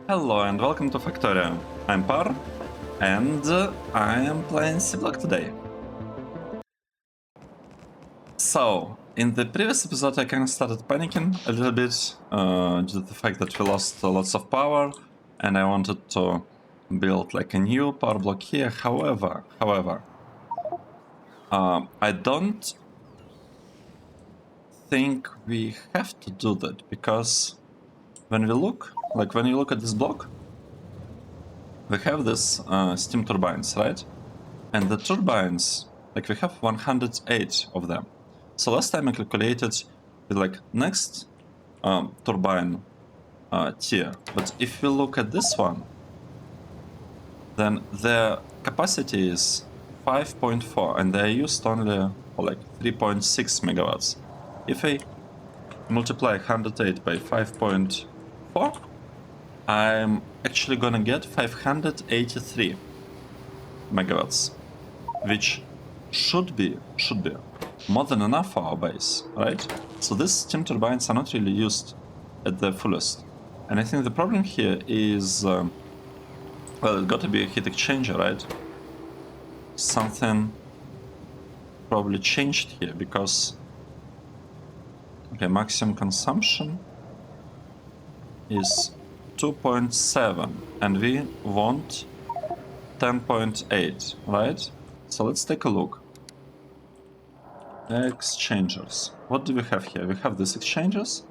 Hello and welcome to Factorio. I'm Par, and I am playing Seablock today. So, in the previous episode I kind of started panicking a little bit due to the fact that we lost lots of power, and I wanted to build like a new power block here. However, I don't think we have to do that, because when you look at this block, we have this steam turbines, right? And the turbines, like we have 108 of them. So last time I calculated with like next turbine tier. But if we look at this one, then their capacity is 5.4 and they used only for like 3.6 megawatts. If I multiply 108 by 5.4, I'm actually gonna get 583 megawatts, which should be more than enough for our base, right? So these steam turbines are not really used at the fullest. And I think the problem here is, well, it's got to be a heat exchanger, right? Something probably changed here, because, okay, maximum consumption is 2.7 and we want 10.8, right? So let's take a look. Exchangers. What do we have here? We have these exchangers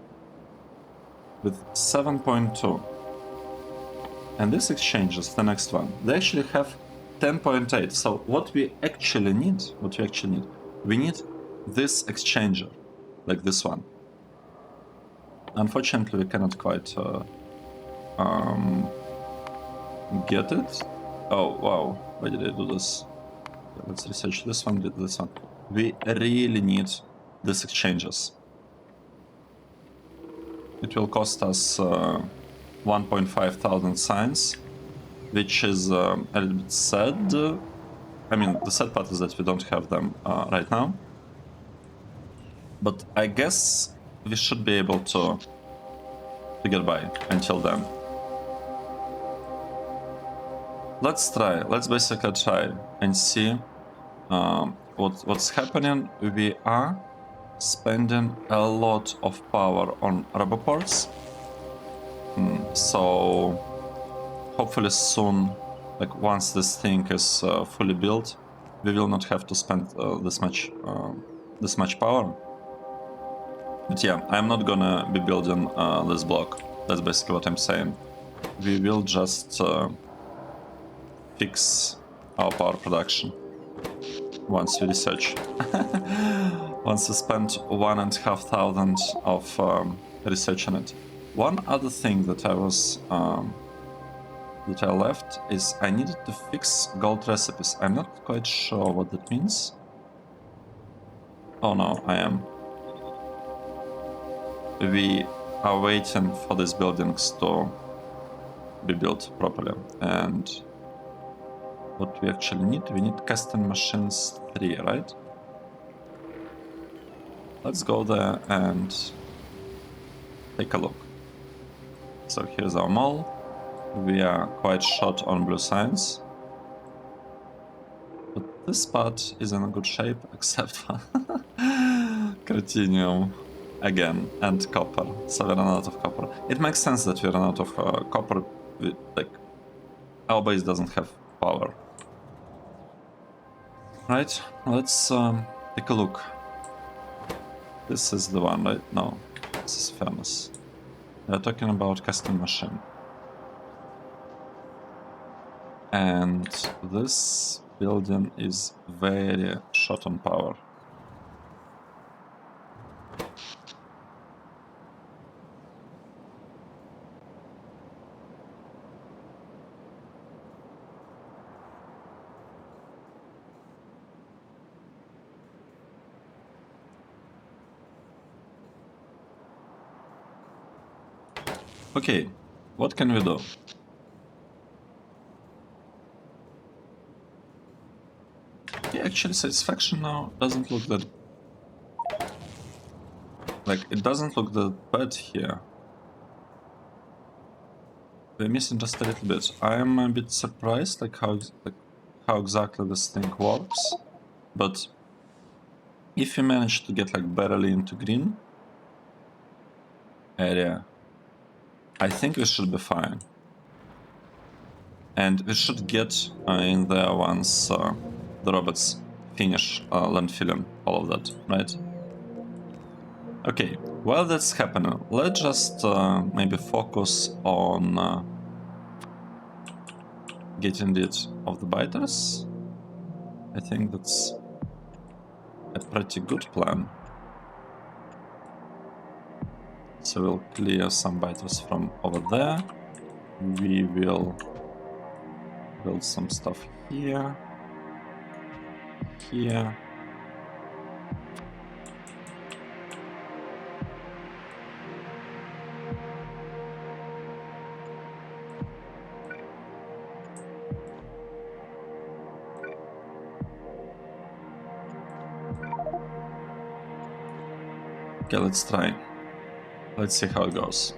with 7.2. And this exchangers, the next one, they actually have 10.8. So what we actually need, we need this exchanger, like this one. Unfortunately, we cannot quite get it. Oh, wow. Why did I do this? Okay, let's research this one, this one. We really need these exchangers. It will cost us 1.5 thousand signs, which is a little bit sad. I mean, the sad part is that we don't have them right now. But I guess we should be able to get by until then. Let's try. Let's basically try and see what's happening. We are spending a lot of power on roboports. So hopefully soon, like once this thing is fully built, we will not have to spend this much power. But yeah, I'm not gonna be building this block. That's basically what I'm saying. We will just fix our power production once we research. Once we spend 1,500 of research on it. One other thing that I was that I left is I needed to fix gold recipes. I'm not quite sure what that means. Oh no, I am. We are waiting for these buildings to be built properly, and what we actually need, we need casting machines 3, right? Let's go there and take a look. So here's our mall. We are quite short on blue signs, but this part is in a good shape, except for Cretinium again and copper. So we run out of copper. It makes sense that we run out of copper. Like, our base doesn't have power. Right, let's take a look. This is the one, right? No, this is furnace. We're talking about casting machine. And this building is very short on power. Okay, what can we do? Yeah, actually, satisfaction now doesn't look that... Like, it doesn't look that bad here. we're missing just a little bit. I am a bit surprised, like how exactly this thing works. But if you manage to get like barely into green area, I think we should be fine. And we should get in there once the robots finish landfilling all of that, right? Okay, while that's happening, let's just maybe focus on getting rid of the biters. I think that's a pretty good plan. So we'll clear some biters from over there. We will build some stuff here. Here. Okay, let's try. Let's see how it goes.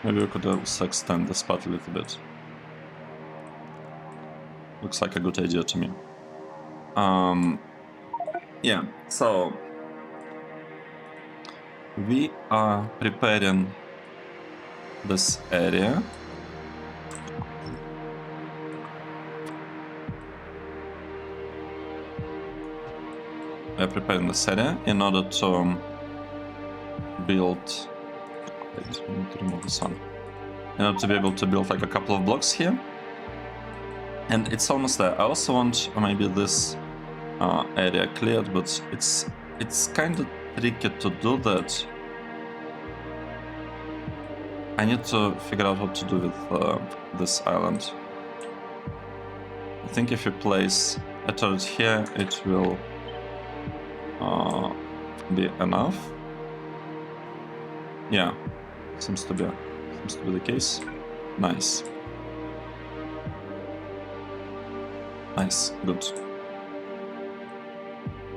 Maybe we could also extend the spot a little bit. Looks like a good idea to me. Yeah, so we are preparing this area. We're preparing this area in order to build. Wait, we need to remove this one. In order to be able to build like a couple of blocks here. And it's almost there. I also want maybe this area cleared, but it's kind of tricky to do that. I need to figure out what to do with this island. I think if you place a turret here, it will be enough. Yeah, seems to be the case. Nice. Nice, good.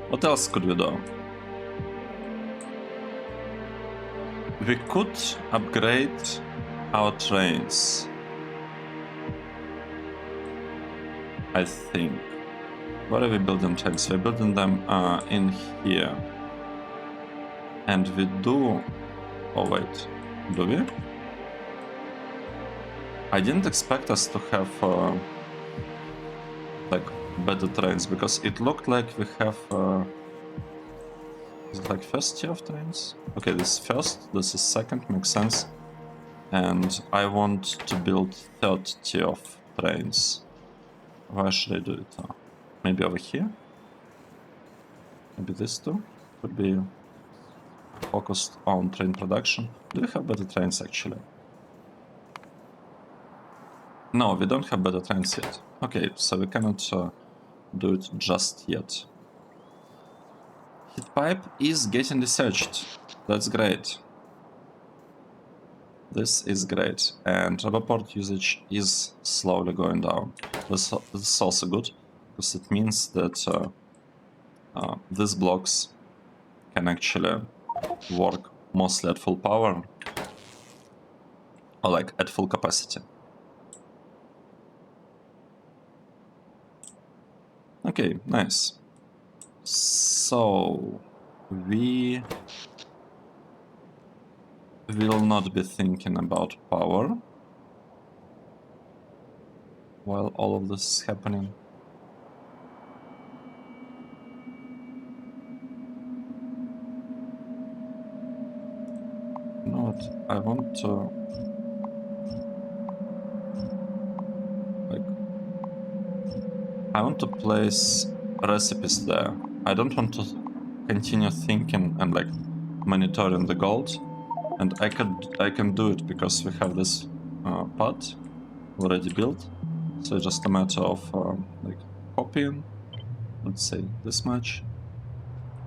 What else could we do? We could upgrade our trains. I think. Where are we building trains? We're building them in here. And we do... Oh wait, do we? I didn't expect us to have like better trains, because it looked like we have is it like first tier of trains? Okay, this is first, this is second, makes sense. And I want to build third tier of trains. Where should I do it? Maybe over here? Maybe this too? Could be focused on train production. Do we have better trains actually? No, we don't have better trains yet. Okay, so we cannot do it just yet. Heat pipe is getting researched. That's great. This is great. And rubber port usage is slowly going down. This is also good, because it means that these blocks can actually work mostly at full power, or like at full capacity. Okay, nice. So we will not be thinking about power while all of this is happening. You know what? I want to place recipes there. I don't want to continue thinking and like monitoring the gold, and I can do it because we have this pot already built. So it's just a matter of like copying, let's say this much,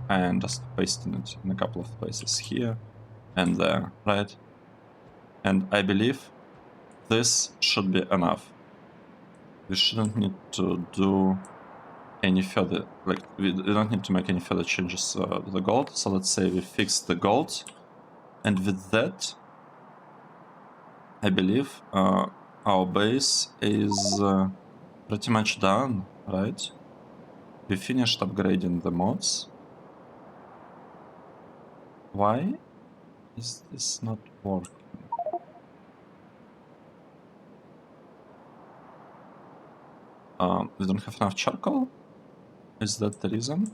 and just pasting it in a couple of places here and there, right? And I believe this should be enough. We shouldn't need to do any further, like we don't need to make any further changes to the gold. So let's say we fix the gold, and with that, I believe our base is pretty much done, right? We finished upgrading the mods. Why is this not working? We don't have enough charcoal? Is that the reason?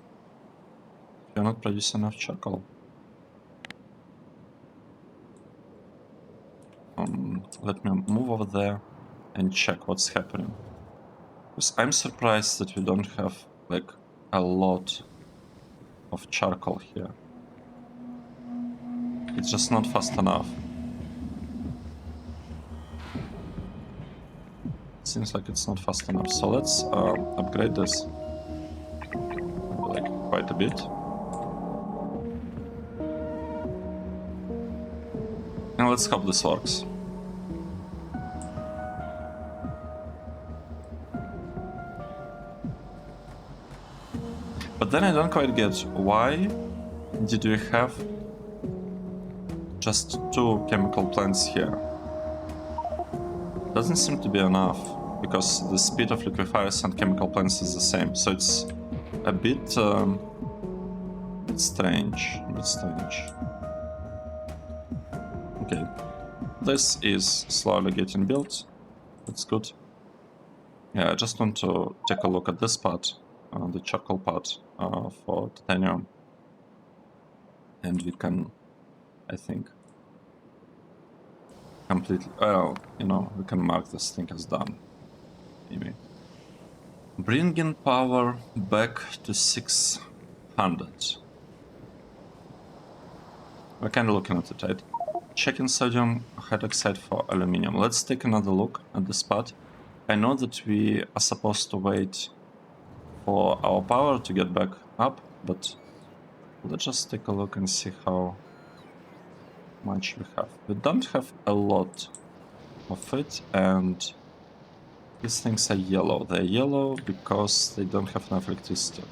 We're not producing enough charcoal. Let me move over there and check what's happening. Because I'm surprised that we don't have like a lot of charcoal here. It's just not fast enough. Seems like it's not fast enough. So let's upgrade this like quite a bit. And let's hope this works. But then I don't quite get why did we have just 2 chemical plants here? Doesn't seem to be enough, because the speed of liquefiers and chemical plants is the same. So it's a bit strange. Okay, this is slowly getting built. That's good. Yeah, I just want to take a look at this part, the charcoal part for titanium, and we can, I think, completely, well, you know, we can mark this thing as done, maybe. Bringing power back to 600. We're kind of looking at it, right? Checking sodium hydroxide for aluminium. Let's take another look at this part. I know that we are supposed to wait for our power to get back up, but let's just take a look and see how much we have. We don't have a lot of it, and these things are yellow. They're yellow because they don't have enough electricity.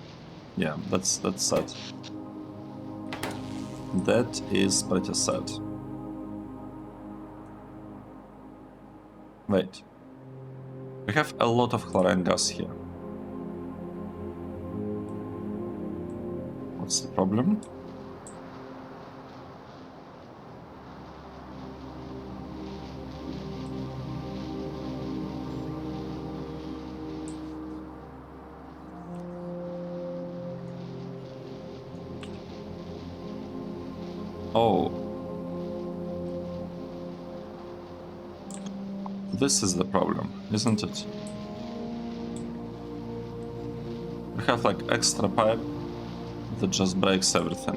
Yeah, that's sad. That is pretty sad. Wait. We have a lot of chlorine gas here. What's the problem? Oh. This is the problem, isn't it? We have like extra pipe that just breaks everything.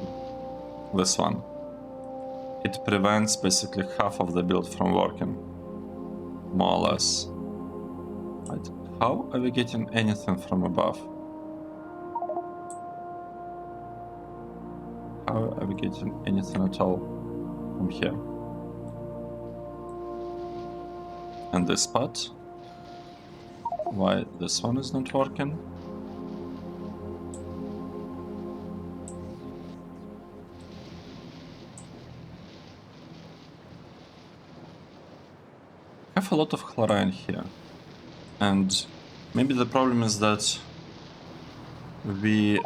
This one. It prevents basically half of the build from working. More or less. Right. How are we getting anything from above? How are we getting anything at all from here? And this part? Why this one is not working? I have a lot of chlorine here, and maybe the problem is that we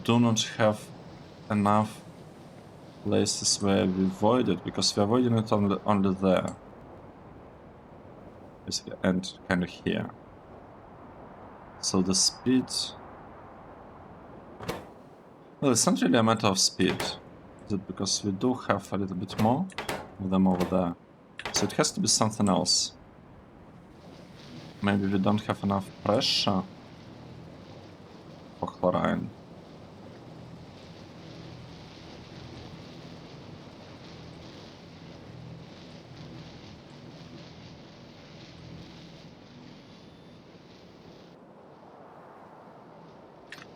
do not have enough places where we void it, because we are voiding it only there, basically, and kind of here. So the speed, well, it's not really a matter of speed, is it? Because we do have a little bit more of them over there, so it has to be something else. Maybe we don't have enough pressure for chlorine.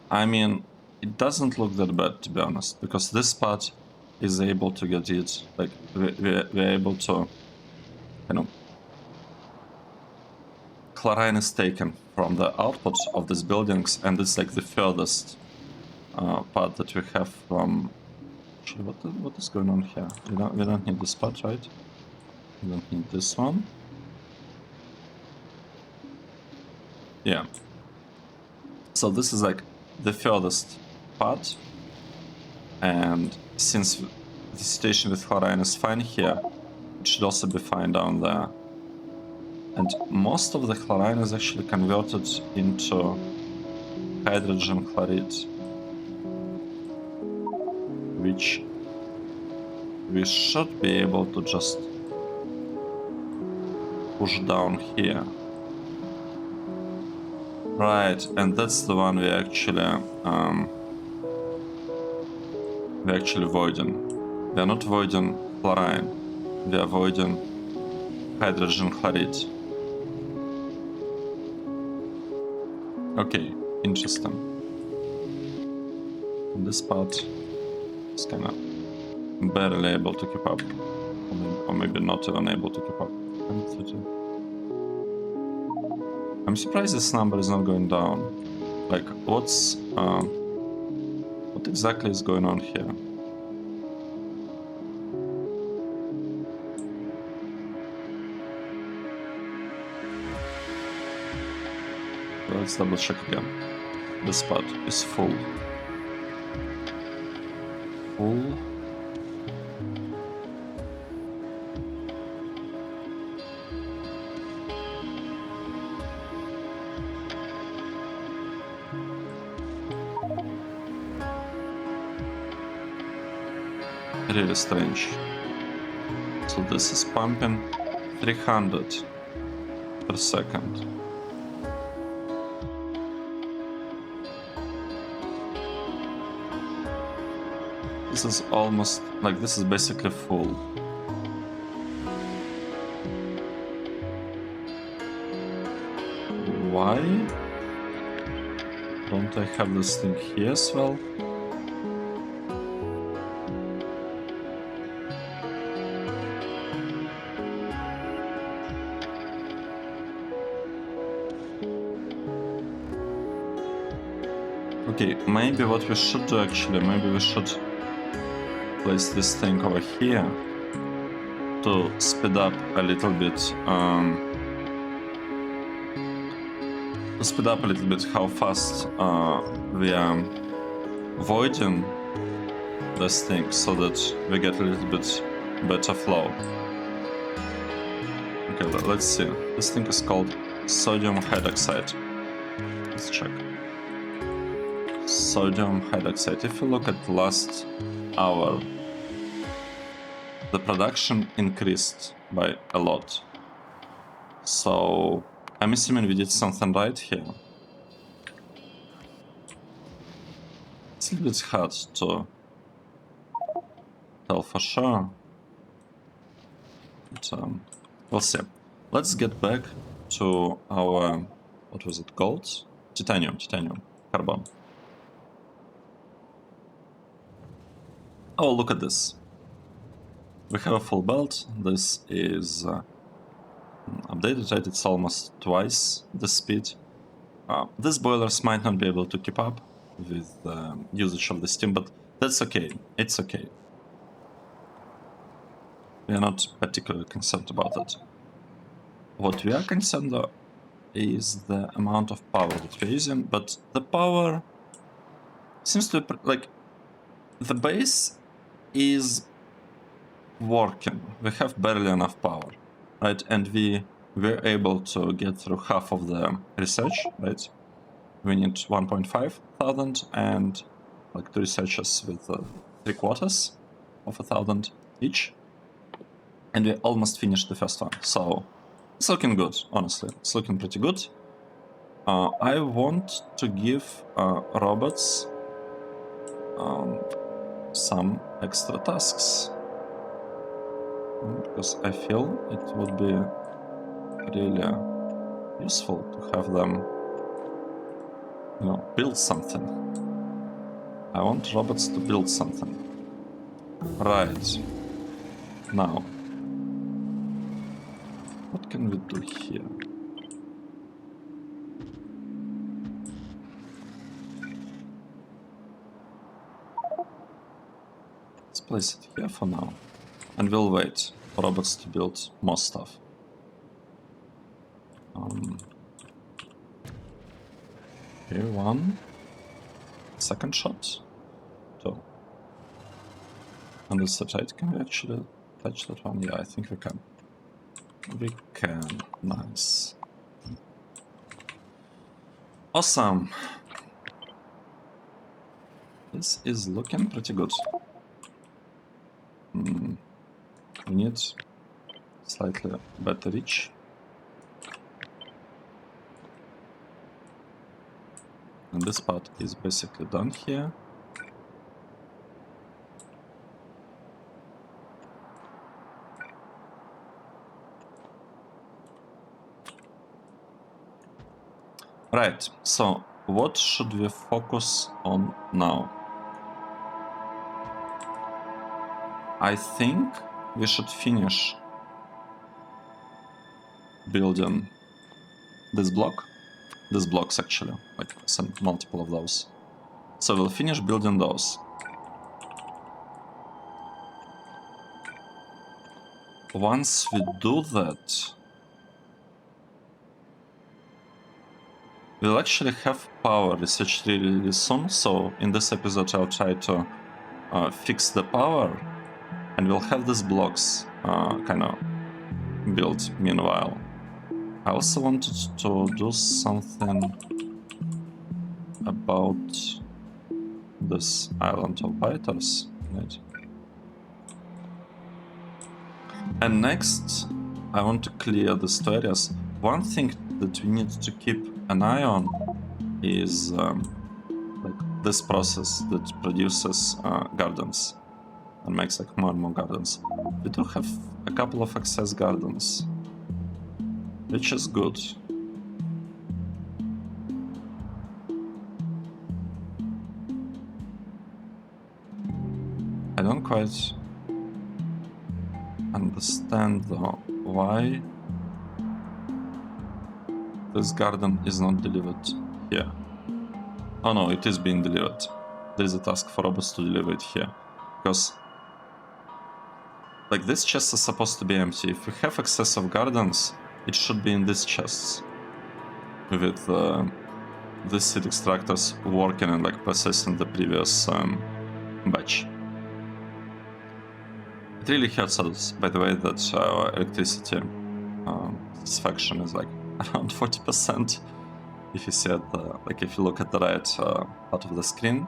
I mean, it doesn't look that bad, to be honest, because this part is able to get it, like, we're able to, you know, chlorine is taken from the output of these buildings, and it's like the furthest part that we have from. Actually, what is going on here? We don't need this part, right? We don't need this one. Yeah. So this is like the furthest part, and since the situation with chlorine is fine here, it should also be fine down there. And most of the chlorine is actually converted into hydrogen chloride, which we should be able to just push down here. Right, and that's the one we're actually voiding. We're not voiding chlorine, we are voiding hydrogen chloride. Okay, interesting. This part is kind of barely able to keep up, or maybe not even able to keep up. I'm surprised this number is not going down. Like, what exactly is going on here? Let's double check again. This part is full. Full. Really strange. So this is pumping 300 per second. This is almost like this is basically full. Why don't I have this thing here as well? Okay, maybe what we should do actually, maybe we should place this thing over here to speed up a little bit, how fast we are voiding this thing, so that we get a little bit better flow. Okay, let's see. This thing is called sodium hydroxide. Let's check. Sodium hydroxide. If you look at the last hour, the production increased by a lot. So I'm assuming we did something right here. It's a little bit hard to tell for sure, but we'll see. Let's get back to our, what was it called? Titanium, carbon. Oh, look at this. We have a full belt. This is updated, right? It's almost twice the speed. These boilers might not be able to keep up with the usage of the steam, but that's okay. It's okay. We are not particularly concerned about it. What we are concerned about is the amount of power that we're using, but the power seems to be like the base is working. We have barely enough power, right? And we were able to get through half of the research, right? We need 1,500 and like 2 researchers with 750 each. And we almost finished the first one. So it's looking good, honestly. It's looking pretty good. I want to give robots some extra tasks, because I feel it would be really useful to have them, you know, build something. I want robots to build something. Right. Now, what can we do here? place it here for now. And we'll wait for robots to build more stuff. Okay, 1. Second shot. 2. And this side, can we actually touch that one? Yeah, I think we can. We can. Nice. Awesome. This is looking pretty good. We need slightly better reach. And this part is basically done here. Right, so what should we focus on now? I think we should finish building this block. These blocks actually, like some multiple of those. So we'll finish building those. Once we do that, we'll actually have power research really soon. So in this episode I'll try to fix the power, and we'll have these blocks kind of built meanwhile. I also wanted to do something about this island of biters, right? And next, I want to clear these two areas. One thing that we need to keep an eye on is like this process that produces gardens and makes like more and more gardens. We do have a couple of excess gardens, which is good. I don't quite understand though why this garden is not delivered here. Oh no, it is being delivered. There is a task for robots to deliver it here. Because like this chest is supposed to be empty. If we have excess of gardens, it should be in these chests. With these seed extractors working and like processing the previous batch. It really hurts us, by the way, that our electricity satisfaction is like around 40%. If you see it, like if you look at the right part of the screen,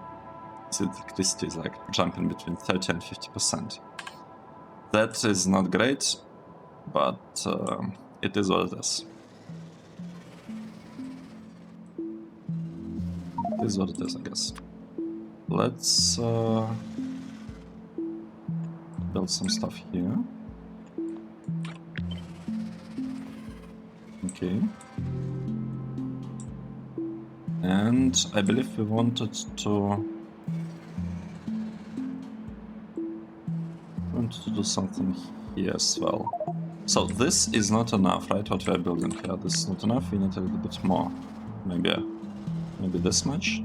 the electricity is like jumping between 30 and 50%. That is not great, but it is what it is. It is what it is, I guess. Let's build some stuff here. Okay. And I believe we wanted to do something here as well. So this is not enough, right? What we are building here. This is not enough. We need a little bit more. Maybe this much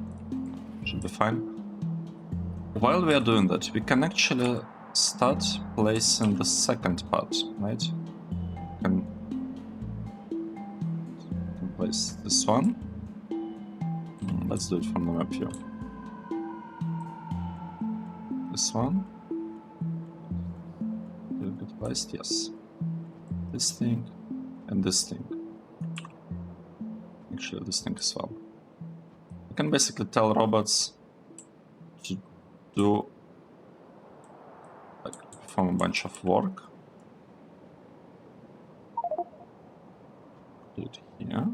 should be fine. While we are doing that, we can actually start placing the second part, right? We can place this one. Let's do it from the map view. This one. Will be placed, yes. This thing and this thing. Actually, this thing as well. You can basically tell robots to do, like, perform a bunch of work. Do it here.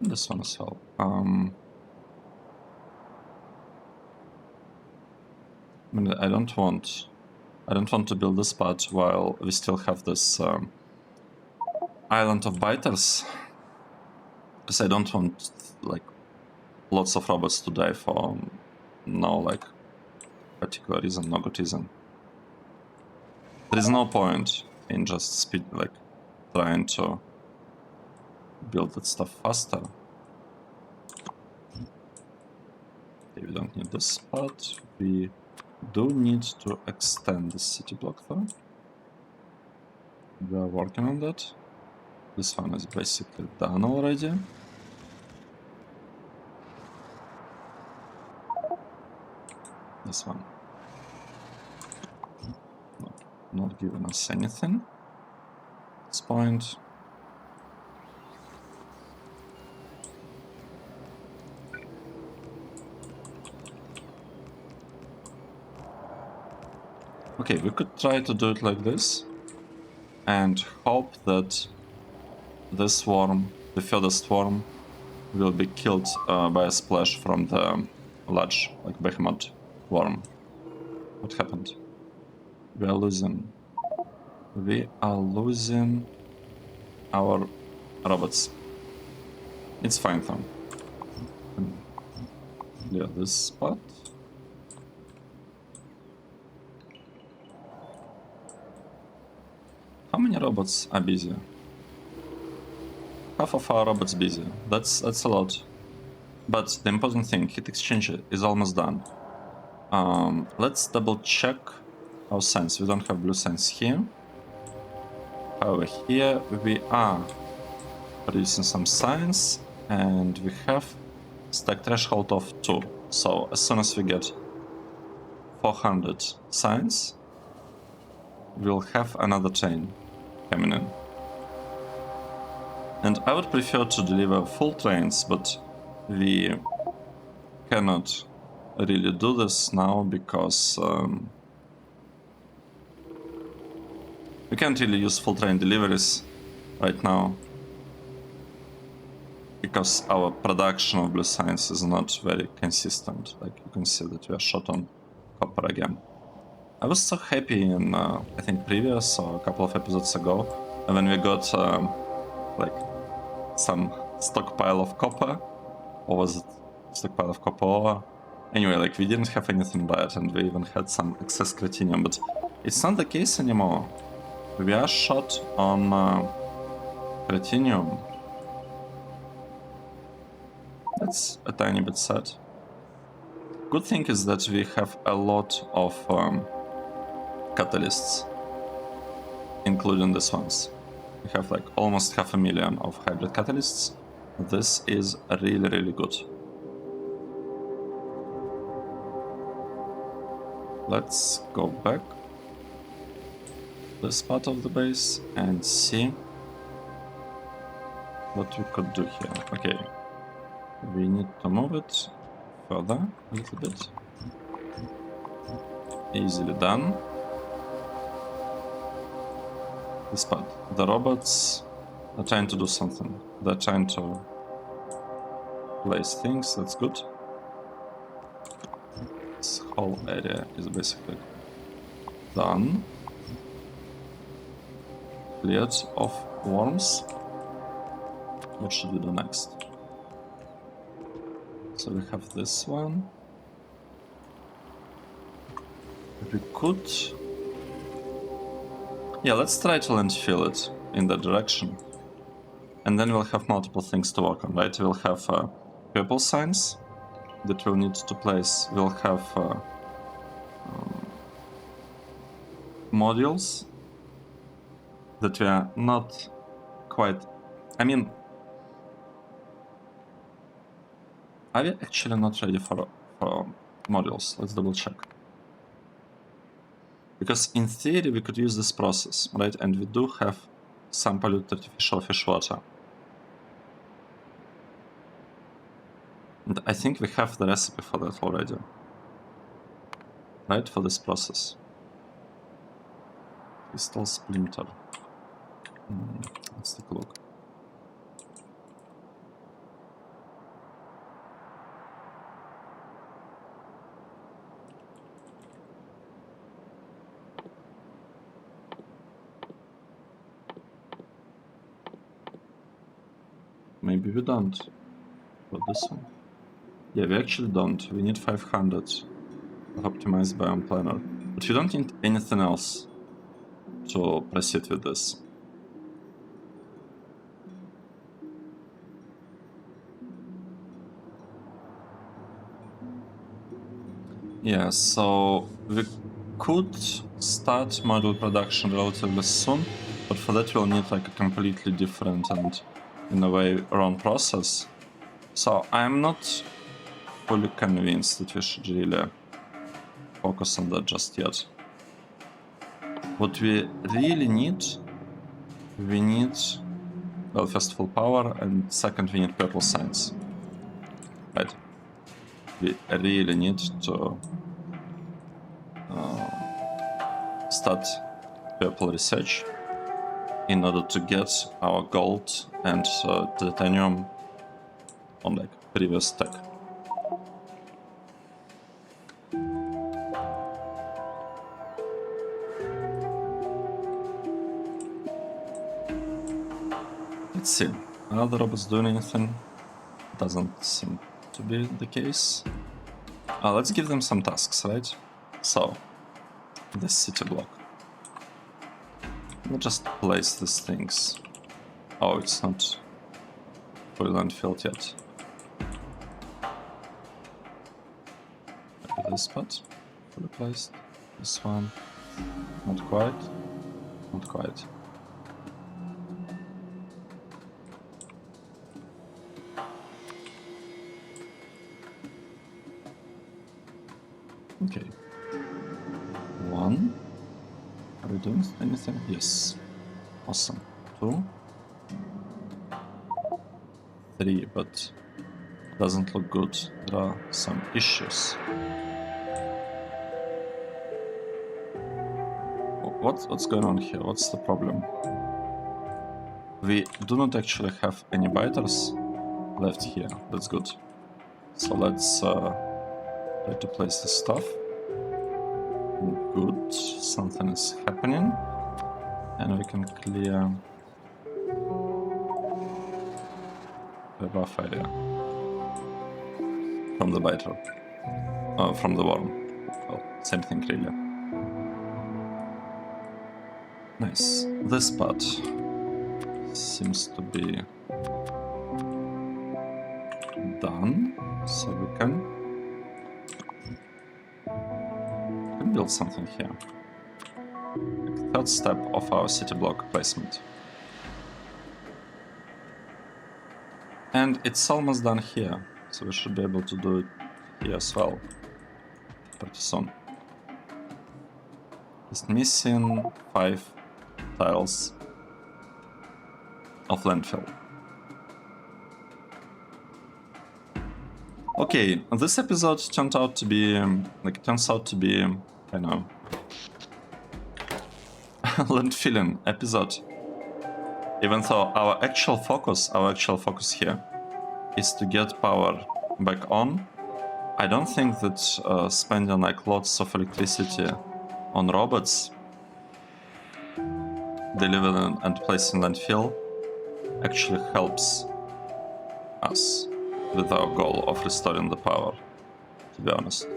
And this one as well. I mean, I don't want to build this part while we still have this island of biters, because I don't want like lots of robots to die for no like particular reason, no good reason. There is no point in just trying to build that stuff faster. Okay, we don't need this part. We do need to extend this city block though. We are working on that. This one is basically done already. This one. Not giving us anything at this point. Okay, we could try to do it like this and hope that this worm, the furthest worm, will be killed by a splash from the large, like behemoth worm. What happened? We are losing. We are losing our robots. It's fine though. Clear this spot. How many robots are busy? Half of our robots busy. That's a lot. But the important thing, heat exchanger is almost done. Let's double check our science. We don't have blue science here. However, here we are producing some science, and we have stack threshold of 2. So as soon as we get 400 science, we'll have another train coming in. And I would prefer to deliver full trains, but we cannot really do this now because we can't really use full train deliveries right now because our production of blue science is not very consistent. Like you can see that we are short on copper again. I was so happy in I think previous or a couple of episodes ago when we got like some stockpile of copper, or was it stockpile of copper ore? Anyway, like we didn't have anything bad and we even had some excess cretinium, but it's not the case anymore. We are short on cretinium. That's a tiny bit sad. Good thing is that we have a lot of catalysts, including these ones. We have like almost 500,000 of hybrid catalysts. This is really, really good. Let's go back this part of the base and see what we could do here. Okay, we need to move it further a little bit. Easily done. This part. The robots are trying to do something. They're trying to place things. That's good. This whole area is basically done. Cleared of worms. What should we do next? So we have this one. We could... Yeah, let's try to landfill it in that direction. And then we'll have multiple things to work on, right? We'll have purple signs that we'll need to place. We'll have modules that we are not quite... I mean... Are we actually not ready for modules? Let's double check. Because in theory we could use this process, right? And we do have some polluted artificial fish water. And I think we have the recipe for that already. Right, for this process. Crystal splinter. Let's take a look. Maybe we don't. For this one? Yeah, we actually don't. We need 500 of optimized biome planner. But we don't need anything else to proceed with this. Yeah, so we could start module production relatively soon, but for that we'll need like a completely different and, in a way, wrong process. So I'm not fully convinced that we should really focus on that just yet. What we really need, well, first of all, power, and second, we need purple science. Right? We really need to start purple research in order to get our gold and titanium on like previous tech. Let's see. Are the robots doing anything? Doesn't seem to be the case. Let's give them some tasks, right? So, this city block. We'll just place these things. Oh, it's not fully landfilled yet. Maybe this spot, fully placed. This one, not quite. Not quite. Okay. 1. Are we doing anything? Yes. Awesome. 2. 3, but doesn't look good. There are some issues. What's going on here? What's the problem? We do not actually have any biters left here. That's good. So let's try to place the stuff. Good. Something is happening. And we can clear the rough area from the biter. From the worm. Well, same thing really. Nice. This part seems to be done, so we can build something here. Like third step of our city block placement. And it's almost done here, so we should be able to do it here as well pretty soon. Just missing 5 tiles of landfill. Okay, this episode turned out to be kind of landfilling episode. Even though our actual focus here is to get power back on. I don't think that spending like lots of electricity on robots delivering and placing landfill actually helps us with our goal of restoring the power, to be honest.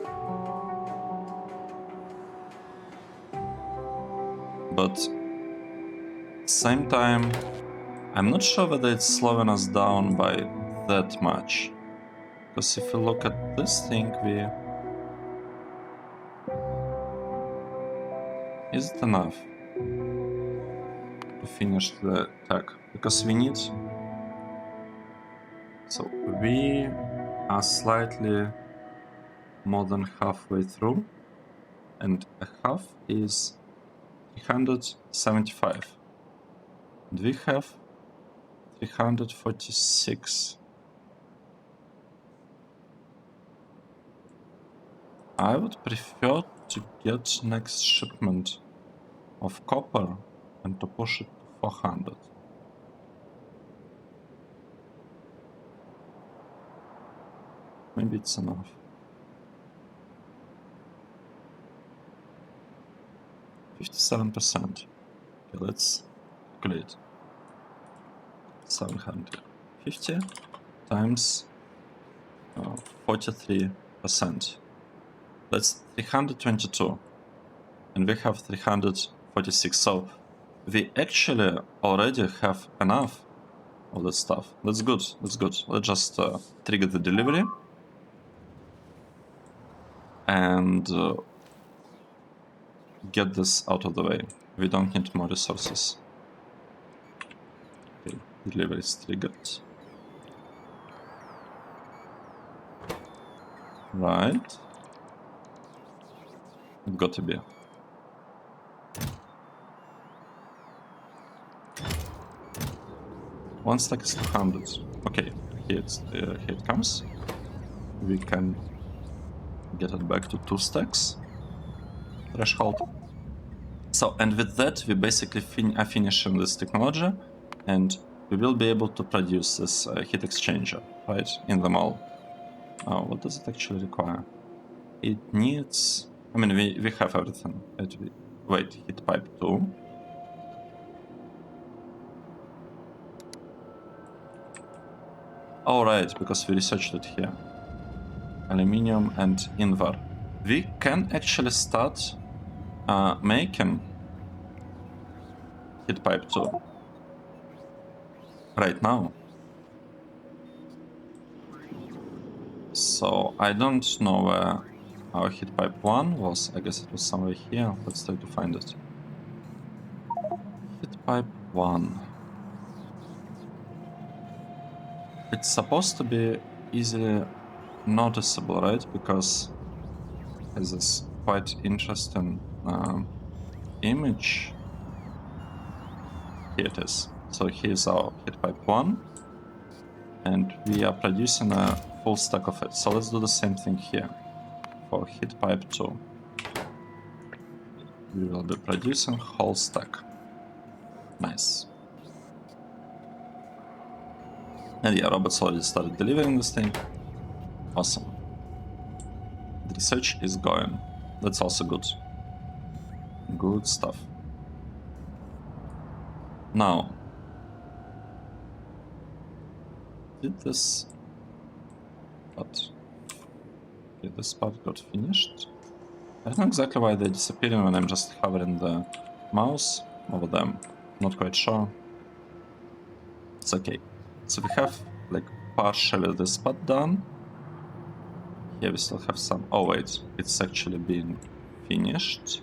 But same time, I'm not sure whether it's slowing us down by that much. Because if you look at this thing, is it enough to finish the tech? Because we need... So we are slightly more than halfway through, and a half is 375. And we have 346. I would prefer to get next shipment of copper and to push it to 400. Maybe it's enough. %. Okay, let's calculate. 750 times 43%. That's 322. And we have 346. So we actually already have enough of that stuff. That's good. That's good. Let's just trigger the delivery. and get this out of the way. We don't need more resources. Okay, delivery is triggered. Right. It got to be. One stack is 200. Okay, here it comes. We can get it back to 2 stacks threshold. So, and with that, we basically are finishing this technology, and we will be able to produce this heat exchanger, right, in the mall. What does it actually require? It needs... I mean, we have everything. Wait, heat pipe 2. Oh, right, because we researched it here. Aluminium and invar. We can actually start making heat pipe 2 right now. So I don't know where our heat pipe 1 was. I guess it was somewhere here. Let's try to find it. Heat pipe 1. It's supposed to be easily noticeable, right? Because it has this quite interesting image. Here it is. So here's our heat pipe 1. And we are producing a full stack of it. So let's do the same thing here for heat pipe 2. We will be producing whole stack. Nice. And yeah, robots already started delivering this thing. Awesome. The research is going. That's also good. Good stuff. Now, did this... But... Okay, this part got finished. I don't know exactly why they're disappearing when I'm just hovering the mouse over them. Not quite sure. It's okay. So we have, like, partially this part done. Here we still have some... Oh wait, it's actually being finished.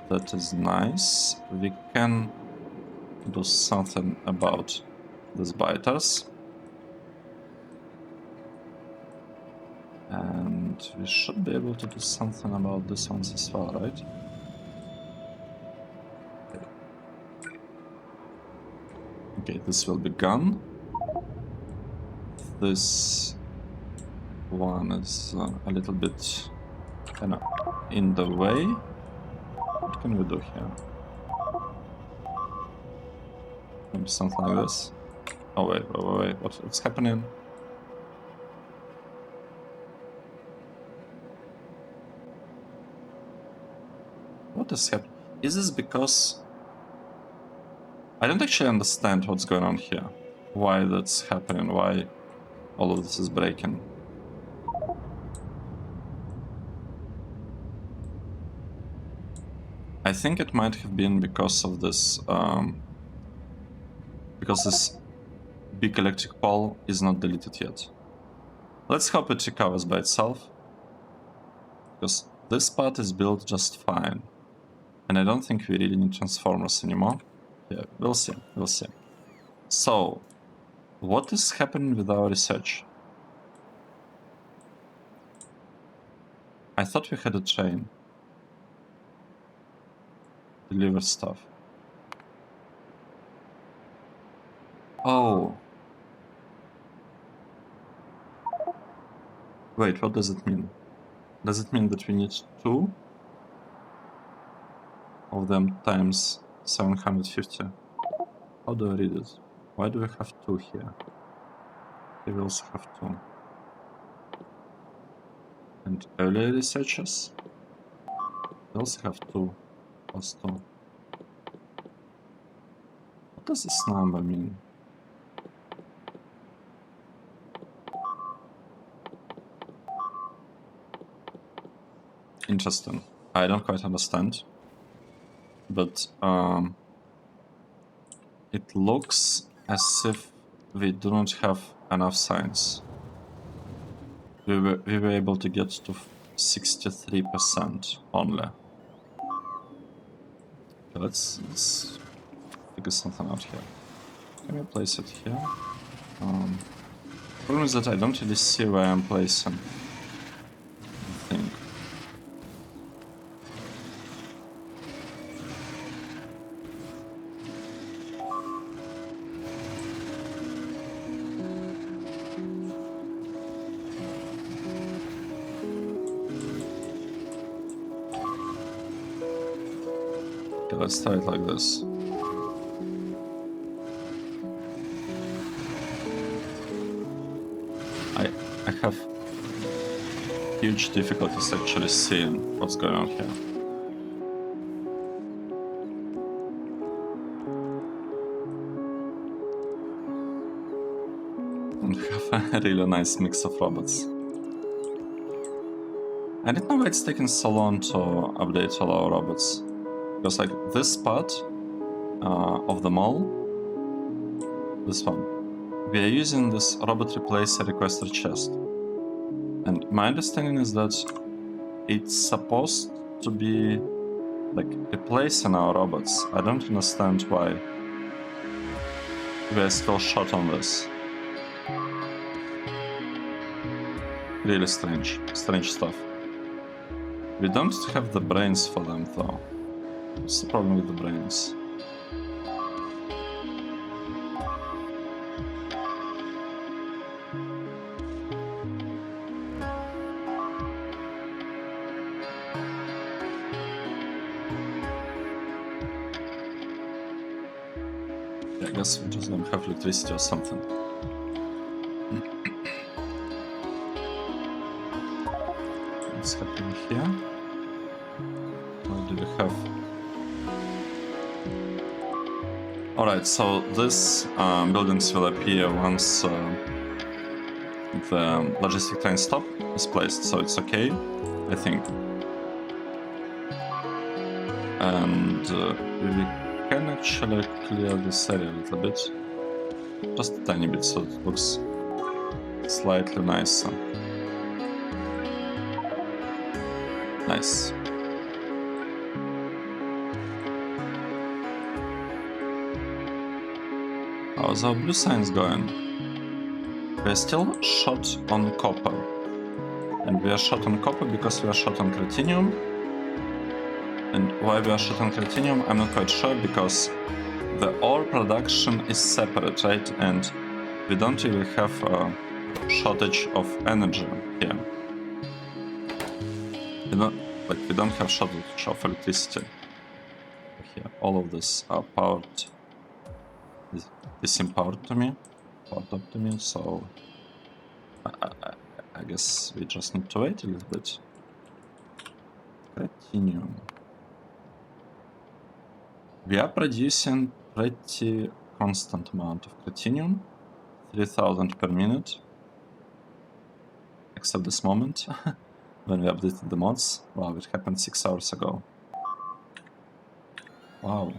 That is nice. We can do something about these biters. And we should be able to do something about this ones as well, right? Okay, this will be gone. This one is a little bit kind of in the way. What can we do here? Maybe something like this. Oh wait, what's happening? What is happening? Is this because... I don't actually understand what's going on here. Why that's happening, why all of this is breaking. I think it might have been because of this... because this big electric pole is not deleted yet. Let's hope it recovers by itself. Because this part is built just fine. And I don't think we really need transformers anymore. Yeah, we'll see, we'll see. So, what is happening with our research? I thought we had a train. Deliver stuff. Oh. Wait, what does it mean? Does it mean that we need 2 of them times 750? How do I read it? Why do we have 2 here? Here we also have 2. And earlier researchers? We also have 2 plus 2. What does this number mean? Interesting. I don't quite understand. But it looks as if we do not have enough signs. We were able to get to 63% only. Okay, let's figure something out here. Can we place it here? Problem is that I don't really see where I'm placing the thing. Okay, let's try it like this. I have huge difficulties actually seeing what's going on here. And have a really nice mix of robots. I don't know why it's taking so long to update all our robots. Because like this part of the mall, this one, we are using this robot replacer requester chest. And my understanding is that it's supposed to be like replacing our robots. I don't understand why we are still short on this. Really strange stuff. We don't have the brains for them though. What's the problem with the brains? I guess we just don't have electricity or something. What's happening here? What do we have? Alright, so these buildings will appear once the logistic train stop is placed, so it's okay, I think. And we can actually clear this area a little bit. Just a tiny bit, so it looks slightly nicer. Nice. How's our blue signs going? We're still short on copper. And we are short on copper because we are short on cretinium. And why we are short on cretinium, I'm not quite sure, because the ore production is separate, right? And we don't really have a shortage of energy here. We don't have shortage of electricity here. All of this are powered, disempowered to me, powered up to me, so I guess we just need to wait a little bit. Cretinium. We are producing pretty constant amount of cretinium, 3000 per minute, except this moment when we updated the mods. Wow, it happened 6 hours ago. Wow.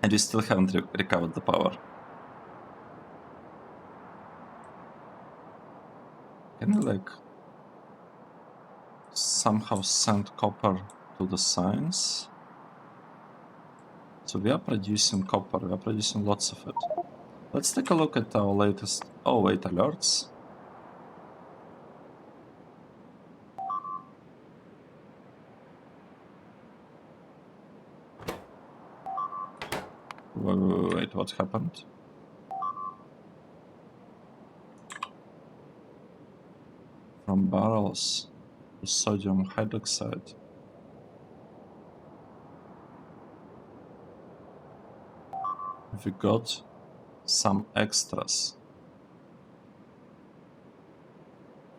And we still haven't recovered the power. Can we like somehow send copper to the signs? So we are producing copper, we are producing lots of it. Let's take a look at our latest... Oh wait, alerts. Wait, what happened? From barrels to sodium hydroxide. We got some extras.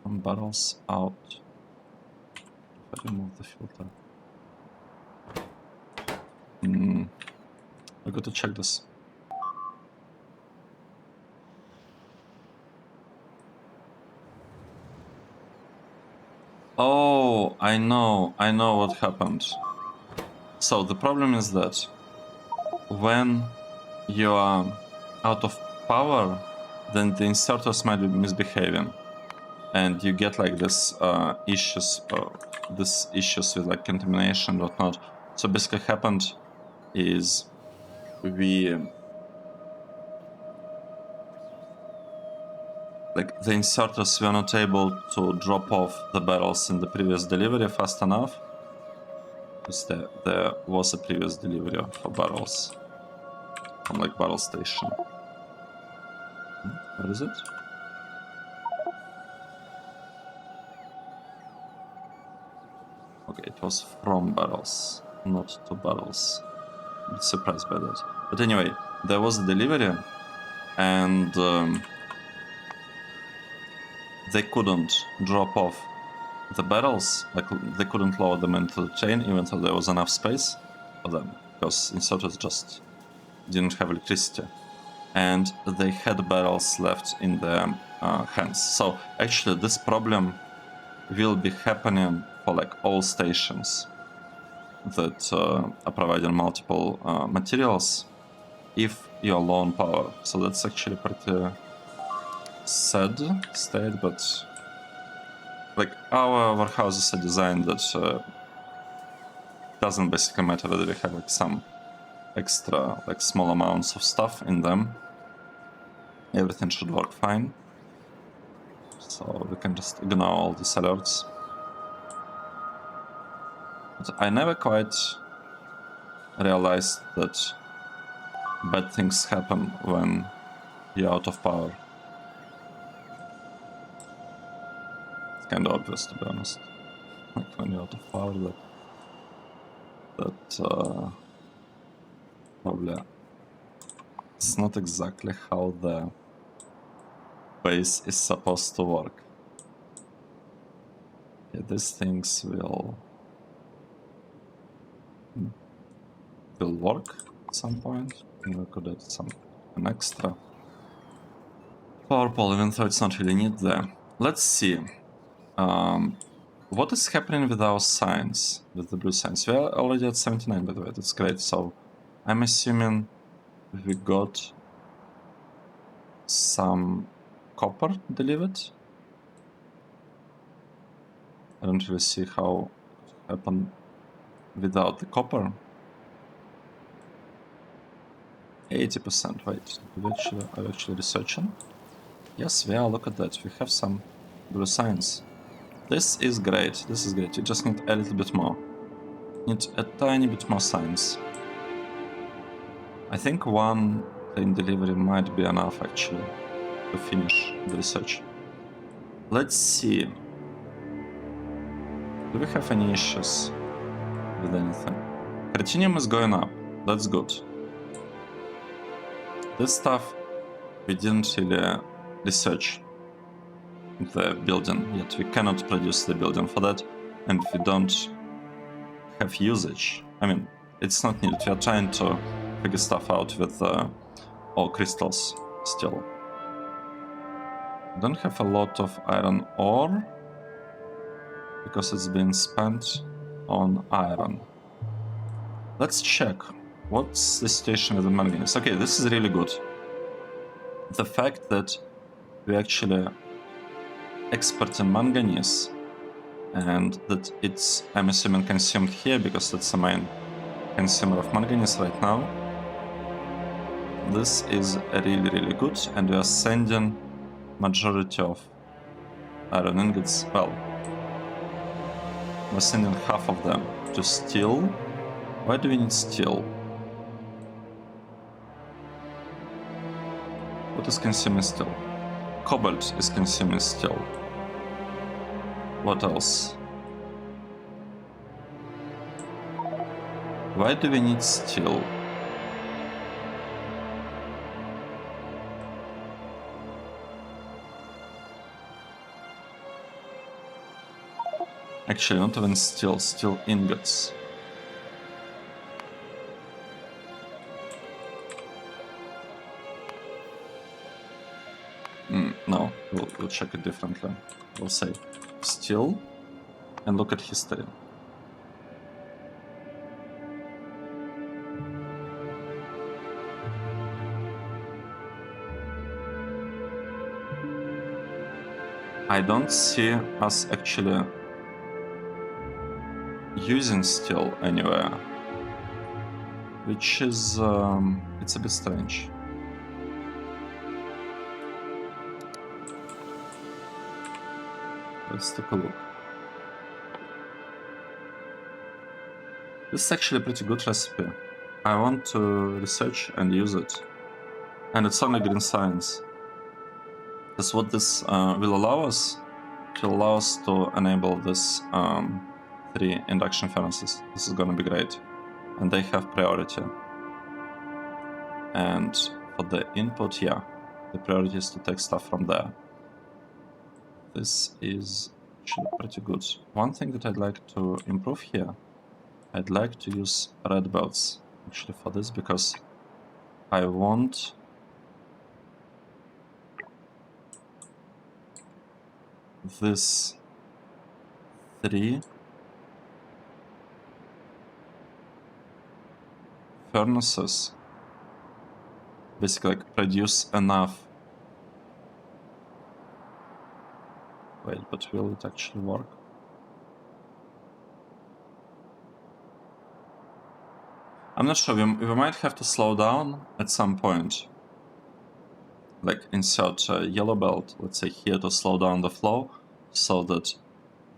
From barrels out. If I remove the filter. I got to check this. Oh, I know what happened. So the problem is that when you are out of power, then the inserters might be misbehaving, and you get like this issues with like contamination and whatnot. So basically what happened is like the inserters were not able to drop off the barrels in the previous delivery fast enough, because there was a previous delivery for barrels from like barrel station. What is it? Okay, it was from barrels, not to barrels. I'm surprised by that. But anyway, there was a delivery, and they couldn't drop off the barrels, like they couldn't load them into the chain even though there was enough space for them, because inserters just didn't have electricity. And they had barrels left in their hands. So actually this problem will be happening for like all stations that are providing multiple materials if you're low on power. So that's actually pretty sad state, but like our warehouses are designed that doesn't basically matter whether we have like some extra like small amounts of stuff in them. Everything should work fine. So we can just ignore all these alerts. But I never quite realized that bad things happen when you're out of power. It's kind of obvious, to be honest. Like when you're out of power, that probably it's not exactly how the base is supposed to work. Yeah, these things will work at some point. And we could add an extra power pole, even though it's not really needed there. Let's see. What is happening with our signs, with the blue signs? We are already at 79, by the way. That's great. So I'm assuming we got some copper delivered. I don't really see how it happened without the copper. 80%, wait. Are we actually researching? Yes, we are. Look at that. We have some blue signs. This is great. This is great. You just need a little bit more. Need a tiny bit more signs. I think one plane delivery might be enough actually to finish the research. Let's see. Do we have any issues with anything? Platinum is going up. That's good. This stuff we didn't really research the building yet. We cannot produce the building for that, and we don't have usage. I mean, it's not needed. We are trying to figure stuff out with all crystals still. We don't have a lot of iron ore because it's been spent on iron. Let's check. What's the situation with the manganese? Okay, this is really good. The fact that we actually export in manganese and that it's, I'm assuming, consumed here because that's the main consumer of manganese right now. This is really good, and we are sending majority of iron ingots. Well, we're sending half of them to steel. Why do we need steel? What is consuming steel? Cobalt is consuming steel. What else? Why do we need steel? Actually, not even steel, steel ingots. No, we'll check it differently. We'll say steel and look at history. I don't see us actually using steel anywhere, which is it's a bit strange. Let's take a look. This is actually a pretty good recipe. I want to research and use it. And it's only green science. That's what this will allow us. It will allow us to enable this 3 induction furnaces. This is gonna be great. And they have priority. And for the input, yeah, the priority is to take stuff from there. This is actually pretty good. One thing that I'd like to improve here, I'd like to use red belts actually for this, because I want this 3 furnaces basically like produce enough. Wait, but will it actually work? I'm not sure, we might have to slow down at some point. Like insert a yellow belt, let's say here, to slow down the flow, so that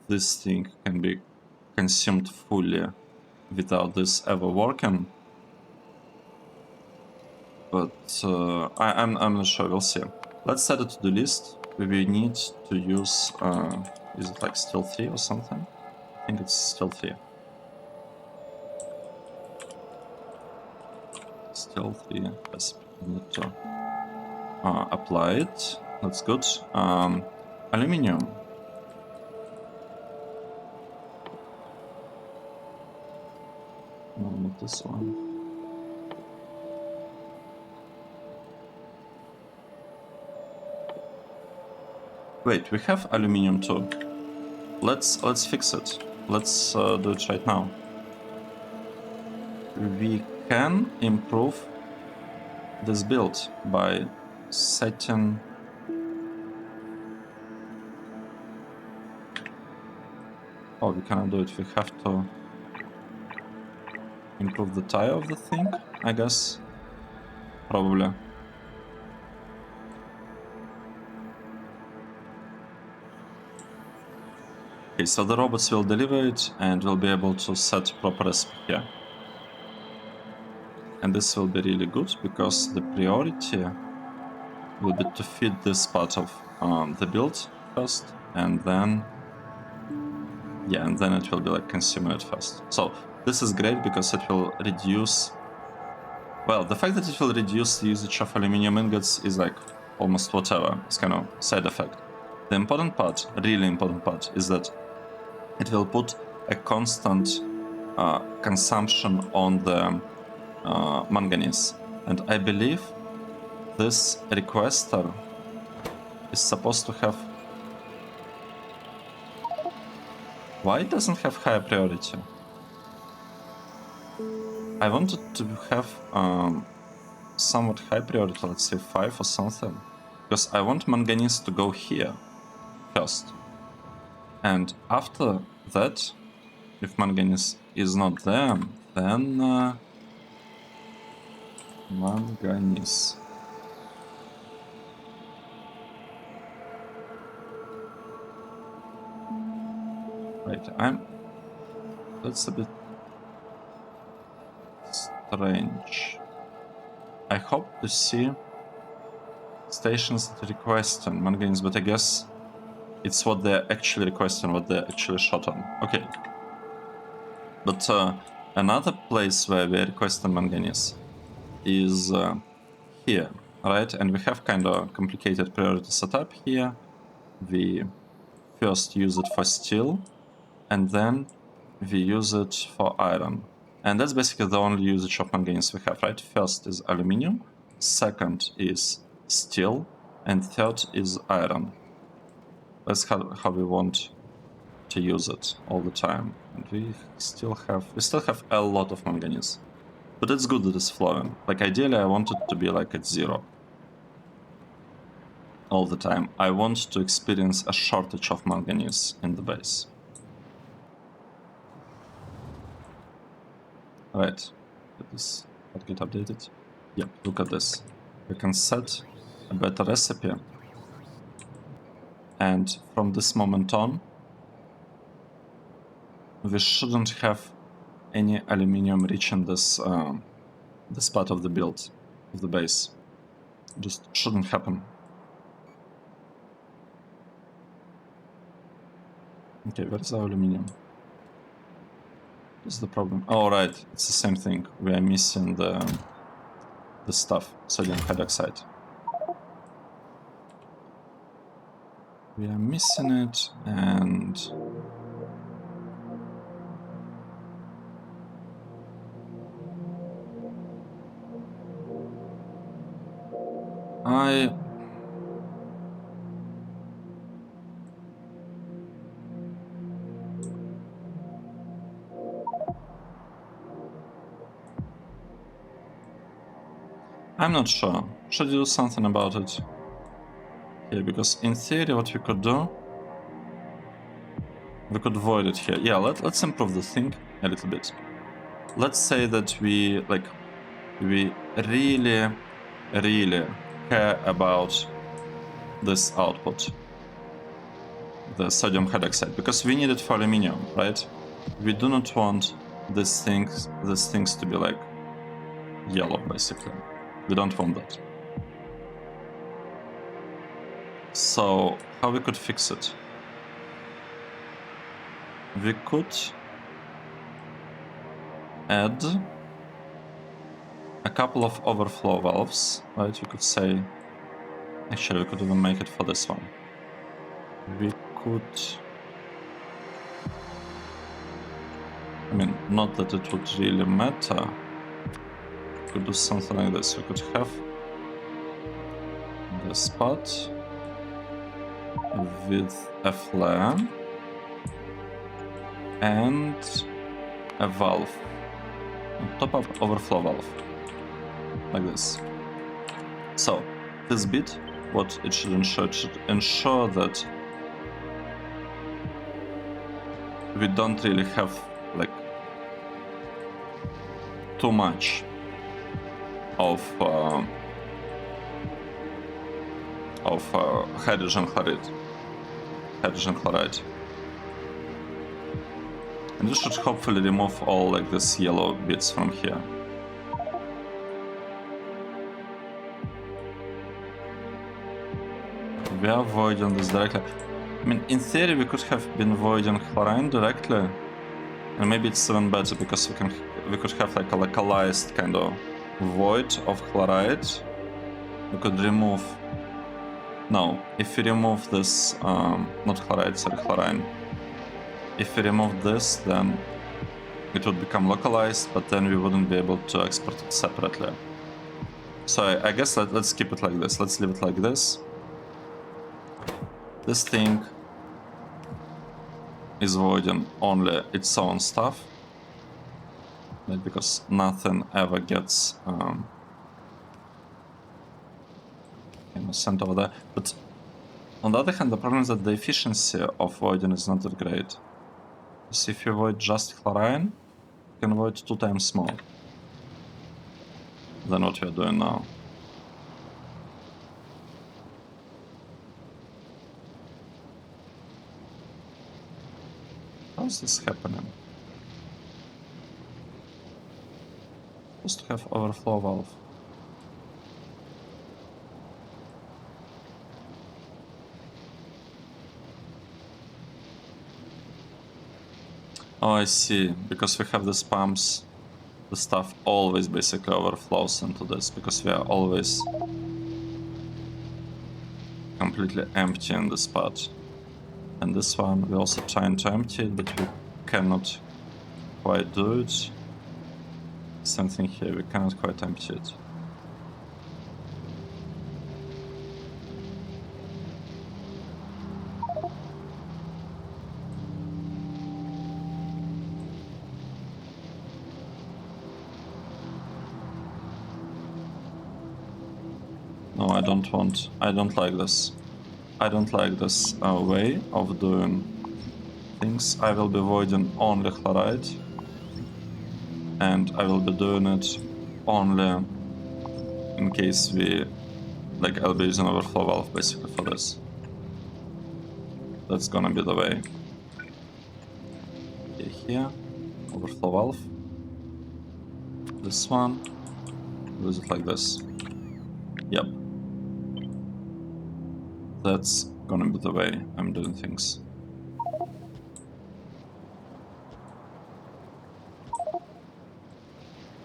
this thing can be consumed fully without this ever working. But I'm not sure, we'll see. Let's set a to-do list. We need to use, is it like still 3 or something? I think it's still 3. Still 3, yes, we need to apply it. That's good. Aluminium. No, not this one. Wait, we have aluminium too. Let's fix it. Let's do it right now. We can improve this build by setting. Oh, we cannot do it. We have to improve the tire of the thing, I guess. Probably. Okay, so the robots will deliver it and we'll be able to set proper recipe here. And this will be really good, because the priority will be to feed this part of the build first, and then, yeah, and then it will be like consuming it first. So this is great because it will reduce, well, the fact that it will reduce the usage of aluminium ingots is like almost whatever, it's kind of side effect. The important part, really important part, is that it will put a constant consumption on the manganese. And I believe this requester is supposed to have... Why it doesn't have higher priority? I wanted to have somewhat high priority, let's say 5 or something. Because I want manganese to go here first. And after that, if manganese is not there, then manganese. Right, that's a bit strange. I hope to see stations that request on manganese, but I guess it's what they're actually requesting, what they're actually shot on. Okay. But another place where we're requesting manganese is here, right? And we have kind of complicated priority setup here. We first use it for steel, and then we use it for iron. And that's basically the only usage of manganese we have, right? First is aluminium, second is steel, and third is iron. That's how we want to use it all the time. And we still have a lot of manganese. But it's good that it's flowing. Like ideally I want it to be like at 0. all the time. I want to experience a shortage of manganese in the base. Right. This get updated. Yep, look at this. We can set a better recipe. And from this moment on, we shouldn't have any aluminium reaching this part of the build, of the base. Just shouldn't happen. Okay, where's our aluminium? What's the problem? Oh, right, it's the same thing. We are missing the stuff, sodium hydroxide. We are missing it, and I'm not sure. Should you do something about it? Yeah, because in theory what we could do, we could void it here. Yeah, let's improve the thing a little bit. Let's say that we really care about this output, the sodium hydroxide, because we need it for aluminium, right? We do not want these things to be like yellow, basically. We don't want that. So how we could fix it? We could add a couple of overflow valves, right? We could say, actually we could even make it for this one. We could, I mean, not that it would really matter. We could do something like this. We could have the spot with a flare and a valve, a top-up overflow valve, like this. So this bit, what it should ensure that we don't really have like too much of hydrogen chloride. And this should hopefully remove all like these yellow bits from here. We are voiding this directly. I mean, in theory we could have been voiding chlorine directly, and maybe it's even better because we could have like a localized kind of void of chloride. We could remove. No, if we remove this, not chloride, sorry, chlorine. If we remove this, then it would become localized, but then we wouldn't be able to export it separately. So I guess let's keep it like this. Let's leave it like this. This thing is voiding only its own stuff, right? Because nothing ever gets sent over there. But on the other hand, the problem is that the efficiency of voiding is not that great. So if you void just chlorine, you can void 2 times more than what we are doing now. How is this happening? Supposed to have overflow valve. Oh, I see. Because we have these pumps, the stuff always basically overflows into this, because we are always completely empty in this part. And this one, we're also trying to empty it, but we cannot quite do it. Same thing here, we cannot quite empty it. No, I don't like this. I don't like this way of doing things. I will be voiding only chloride, and I will be doing it only in case we, like, I'll be using overflow valve basically for this. That's gonna be the way. Okay, here, overflow valve. This one, use it like this. Yep. That's gonna be the way I'm doing things.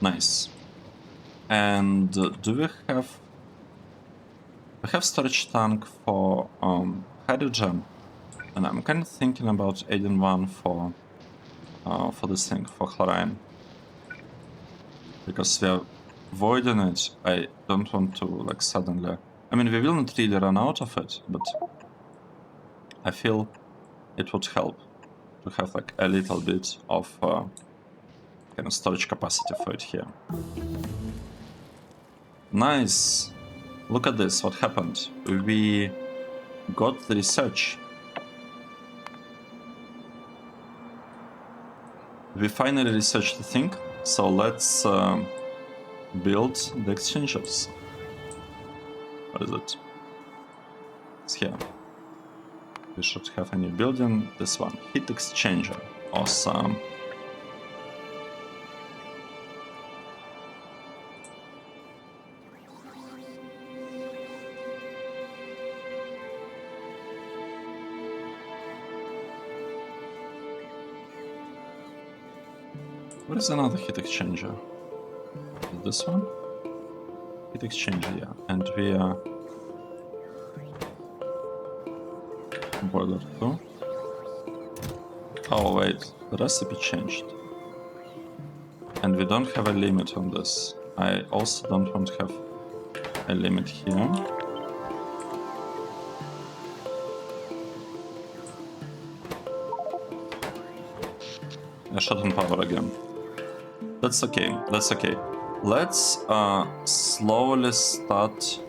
Nice. And do we have... We have storage tank for hydrogen, and I'm kind of thinking about adding one for this thing, for chlorine. Because we are voiding it, I don't want to, like, suddenly... I mean, we will not really run out of it, but I feel it would help to have, like, a little bit of kind of storage capacity for it here. Nice! Look at this, what happened. We got the research. We finally researched the thing, so let's build the exchangers. What is it? It's here. We should have a new building. This one, heat exchanger. Awesome. What is another heat exchanger? This one? Heat exchanger, yeah. And we are... boiler 2. Oh wait, the recipe changed. And we don't have a limit on this. I also don't want to have a limit here. I shut on power again. That's okay, that's okay. Let's slowly start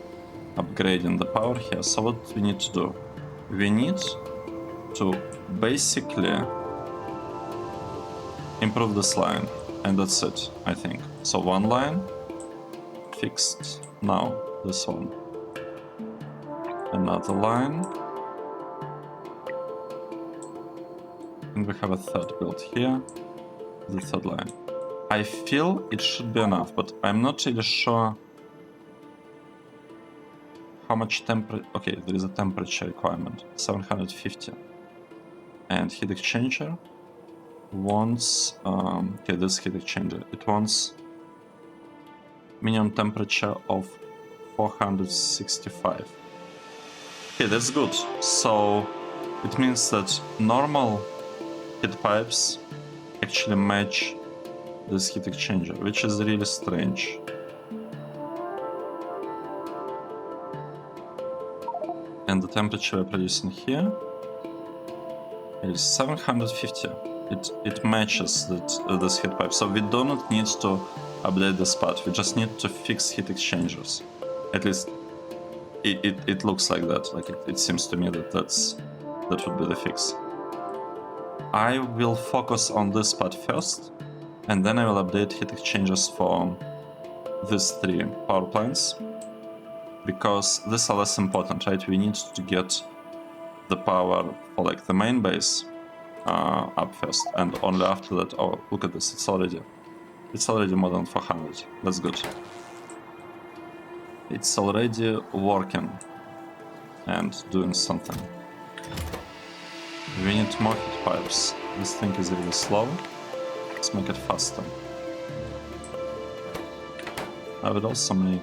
upgrading the power here. So what we need to do? We need to basically improve this line, and that's it, I think. So one line fixed. Now this one. Another line. And we have a third built here. The third line. I feel it should be enough, but I'm not really sure how much temperature... Okay, there is a temperature requirement, 750. And heat exchanger wants... okay, this heat exchanger, it wants minimum temperature of 465. Okay, that's good. So it means that normal heat pipes actually match this heat exchanger, which is really strange. And the temperature we're producing here is 750. It matches this heat pipe, so we do not need to update this part. We just need to fix heat exchangers. At least it looks like that. Like it seems to me that that would be the fix. I will focus on this part first, and then I will update heat exchangers for these 3 power plants, because these are less important, right? We need to get the power for, like, the main base up first, and only after that... Oh, look at this, it's already more than 400. That's good. It's already working and doing something. We need more heat pipes. This thing is really slow. Let's make it faster. I would also make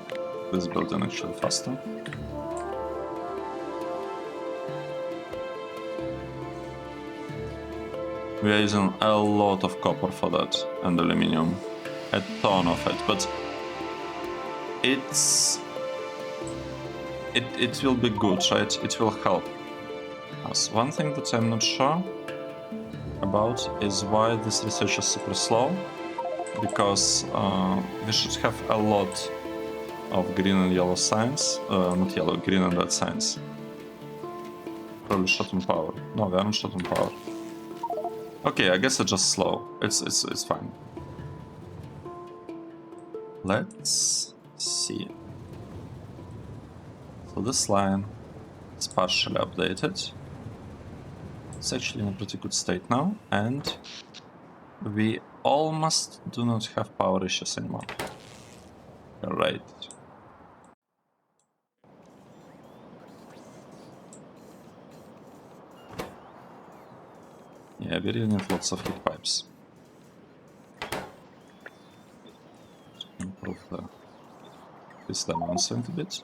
this building actually faster. We are using a lot of copper for that, and aluminium. A ton of it, but it will be good, right? It will help us. One thing that I'm not sure about is why this research is super slow, because we should have a lot of green and yellow signs, not yellow, green and red signs. Probably short on power. No, we aren't short on power. Okay, I guess it's just slow. It's fine. Let's see. So this line is partially updated. It's actually in a pretty good state now, and we almost do not have power issues anymore. Right. Yeah, we really need lots of heat pipes. Improve this dimension a bit,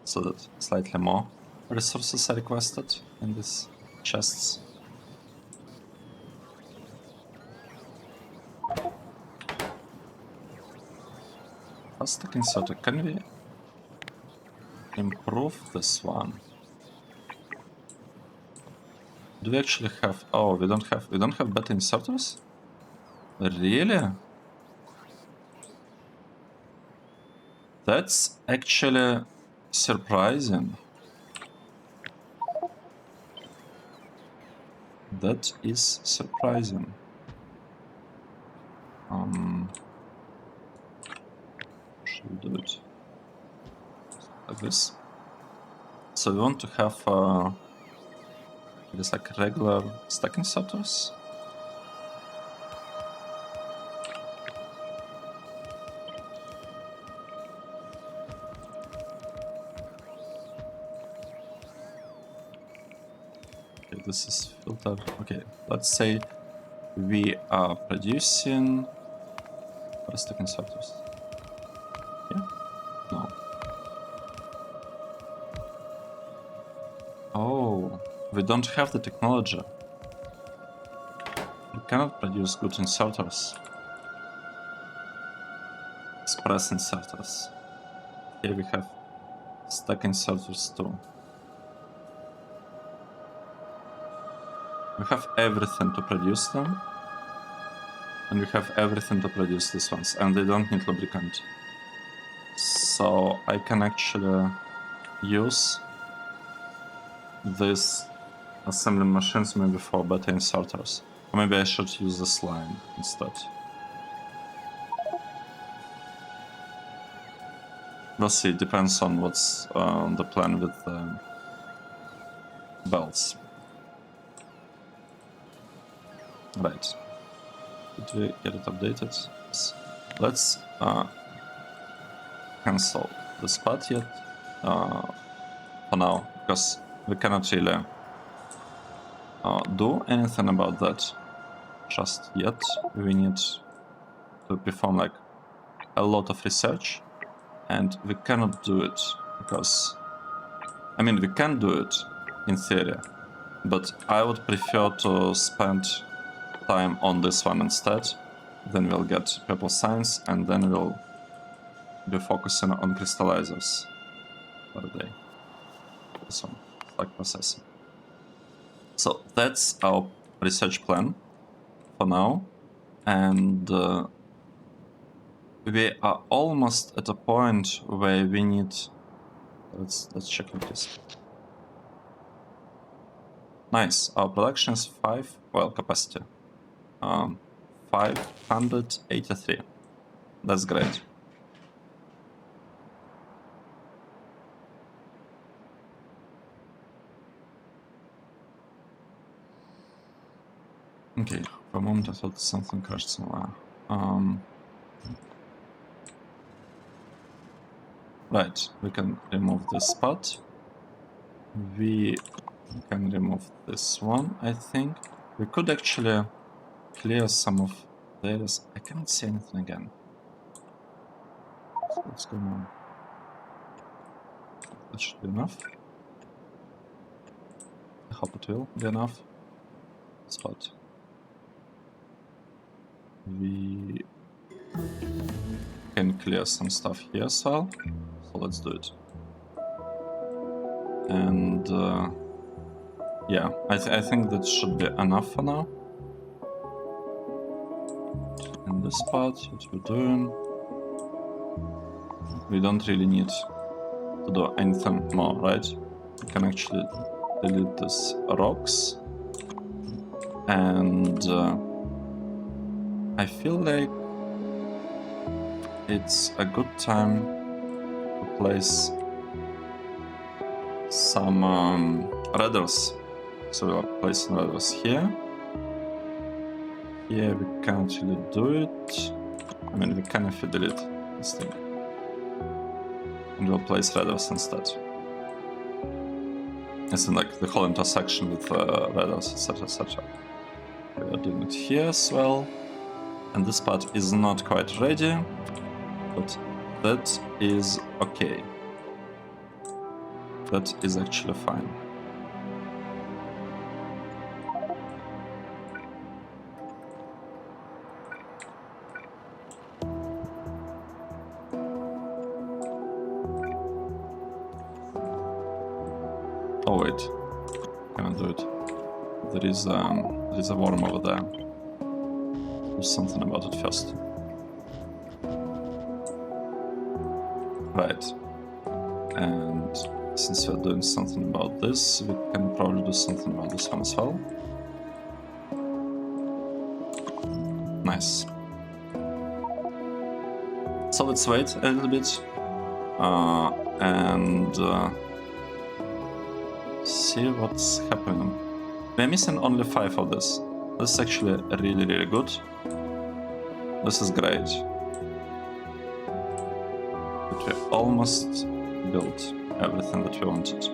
so that slightly more resources are requested in these chests. Fast stacking sorter. Can we improve this one? Do we actually have? Oh, we don't have better inserters. Really? That's actually surprising. That is surprising. Should we do it like this? So we want to have just like regular stacking sorters. Okay, this is filtered. Okay, let's say we are producing stacking sorters. Yeah? No. Oh, we don't have the technology. We cannot produce good inserters. Express inserters. Here we have stack inserters too. We have everything to produce them. And we have everything to produce these ones. And they don't need lubricant. So I can actually use these assembly machines maybe for better inserters. Or maybe I should use this line instead. We'll see, it depends on what's the plan with the belts. Right. Did we get it updated? Yes. Let's cancel this part yet for now, because we cannot really do anything about that just yet. We need to perform like a lot of research, and we cannot do it because, I mean, we can do it in theory, but I would prefer to spend time on this one instead. Then we'll get purple signs, and then we'll be focusing on crystallizers for the day. This one, like processing. So that's our research plan for now, and we are almost at a point where we need. Let's check like this. Nice. Our production is 5. Well, capacity. 583. That's great. Okay, for a moment I thought something crashed somewhere. Right, we can remove this spot. We can remove this one, I think. We could actually clear some of the areas. I cannot see anything again. So what's going on? That should be enough. I hope it will be enough. Spot. We can clear some stuff here as well. So let's do it. And yeah, I think that should be enough for now. In this part, what we're doing, we don't really need to do anything more, right? we can actually delete these rocks. And I feel like it's a good time to place some radars. So we are placing radars here. Here we can't really do it. I mean, we can if we delete this thing. And we'll place radars instead. It's in like the whole intersection with radars, etc, etc. We are doing it here as well. And this part is not quite ready, but that is okay. That is actually fine. Oh wait, can I do it? There is a worm over there. Do something about it first. Right. And since we're doing something about this, we can probably do something about this one as well. Nice. So let's wait a little bit and see what's happening. We're missing only 5 of this. This is actually really, really good. This is great. But we almost built everything that we wanted.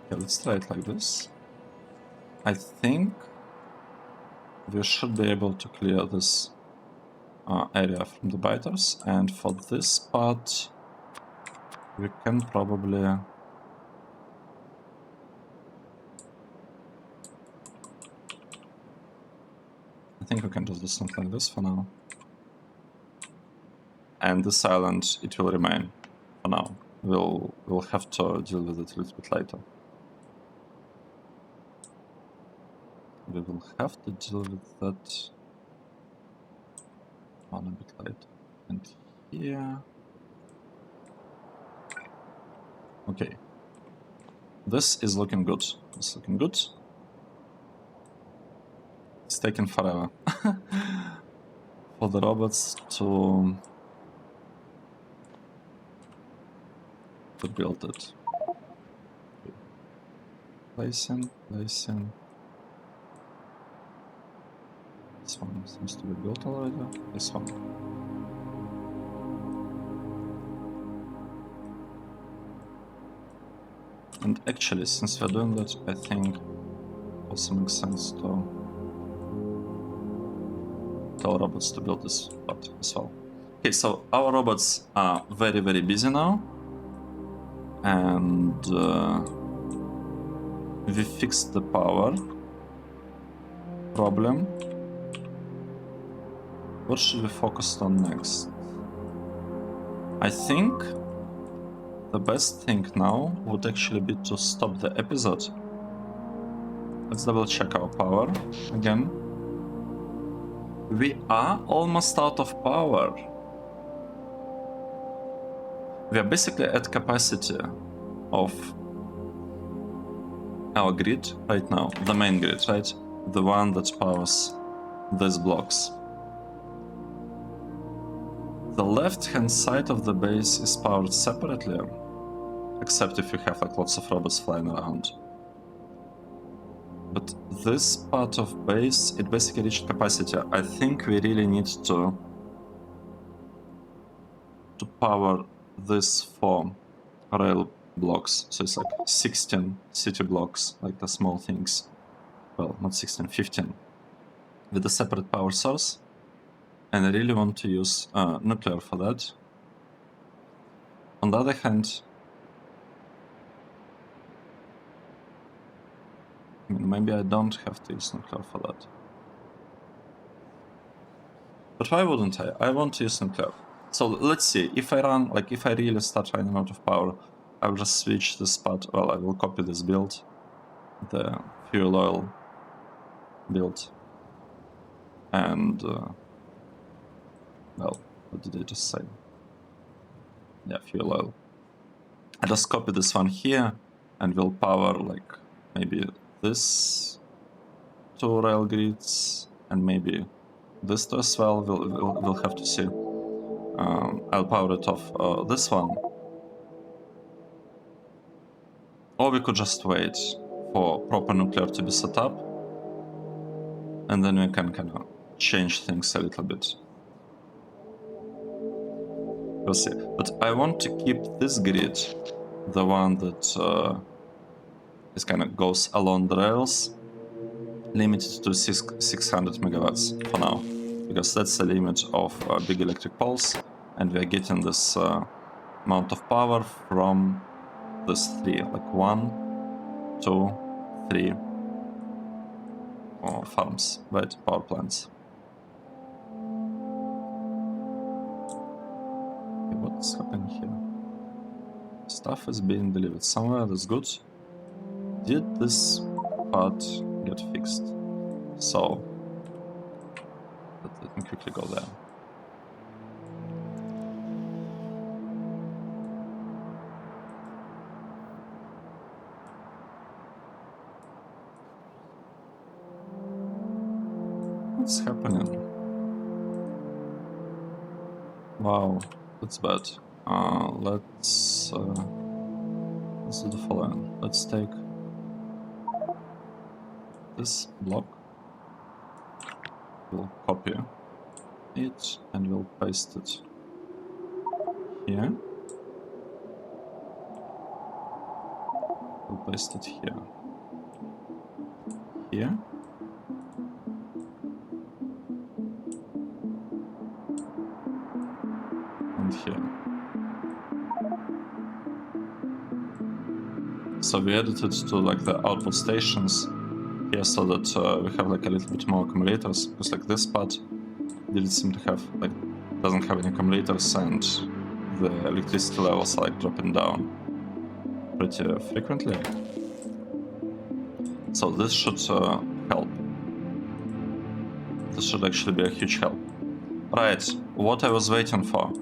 Okay, let's try it like this. I think we should be able to clear this area from the biters, and for this part we can probably I think we can just do something like this for now. And this island, it will remain for now. We'll have to deal with it a little bit later. We will have to deal with that one a bit later. And here. Okay. This is looking good. It's looking good. It's taking forever for the robots to build it. Placing. This one seems to be built already. This one. And actually, since we're doing that, I think it also makes sense to tell robots to build this part as well. Okay, so our robots are very, very busy now. And we fixed the power problem. What should we focus on next? I think the best thing now would actually be to stop the episode. Let's double check our power again. We are almost out of power. We are basically at capacity of our grid right now, the main grid, right? The one that powers these blocks. The left-hand side of the base is powered separately, except if you have like lots of robots flying around. But this part of base, it basically reached capacity. I think we really need to power these 4 rail blocks. So it's like 16 city blocks, like the small things. Well, not 16, 15. With a separate power source. And I really want to use nuclear for that. On the other hand, I mean, maybe I don't have to use nuclear for that. But why wouldn't I? I want to use nuclear. So let's see, if I run, like if I really start running out of power, I will just switch this spot, well, I will copy this build, the fuel oil build, and, well, what did I just say? Yeah, fuel oil. I just copy this one here, and we'll power, like, maybe this 2 rail grids, and maybe this two as well, we'll have to see. I'll power it off this one. Or we could just wait for proper nuclear to be set up, and then we can kind of change things a little bit. We'll see. But I want to keep this grid, the one that is kind of goes along the rails, limited to 600 megawatts for now, because that's the limit of big electric poles, and we are getting this amount of power from this 3, like 1, 2, 3 farms, right? Power plants. Okay, what's happening here? Stuff is being delivered somewhere, that's good. Did this part get fixed? So, let me quickly go there. What's happening? Wow, that's bad. Let's do the following. Let's take this block, we'll copy it, and we'll paste it here. We'll paste it here. Here. And here. So we added it to like the output stations here, so that we have like a little bit more accumulators, because like this part didn't seem to have, like, doesn't have any accumulators, and the electricity levels are like dropping down pretty frequently. So this should help. This should actually be a huge help. Right, what I was waiting for,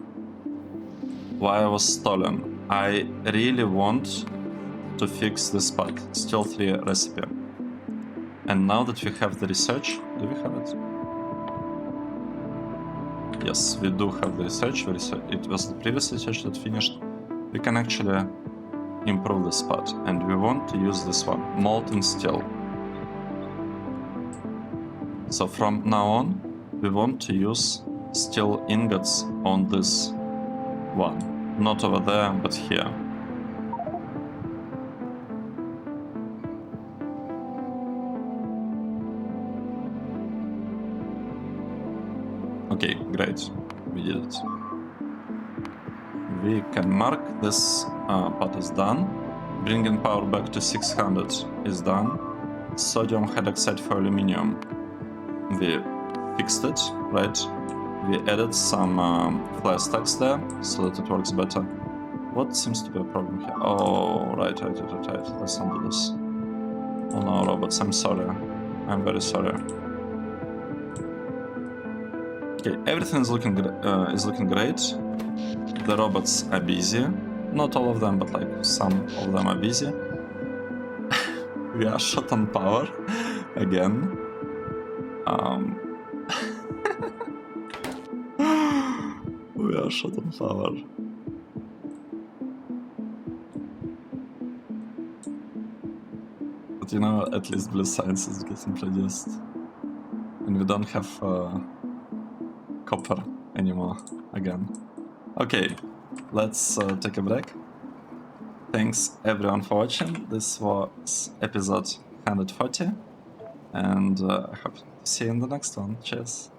why I was stalling. I really want to fix this part, still 3 recipe. And now that we have the research, do we have it? Yes, we do have the research. It was the previous research that finished. We can actually improve this part, and we want to use this one, molten steel. So from now on, we want to use steel ingots on this one, not over there, but here. Okay, great, we did it. We can mark this part as done. Bringing power back to 600 is done. Sodium hydroxide for aluminium, we fixed it, right? We added some flare stacks there so that it works better. What seems to be a problem here? Oh, right. Let's undo this. Oh no, robots, I'm sorry. I'm very sorry. Okay, everything is looking great. The robots are busy. Not all of them, but like some of them are busy. We are short on power again. We are short on power. But you know, at least blue science is getting produced. And we don't have copper anymore again. Okay, let's take a break. Thanks everyone for watching. This was episode 140, and I hope to see you in the next one. Cheers.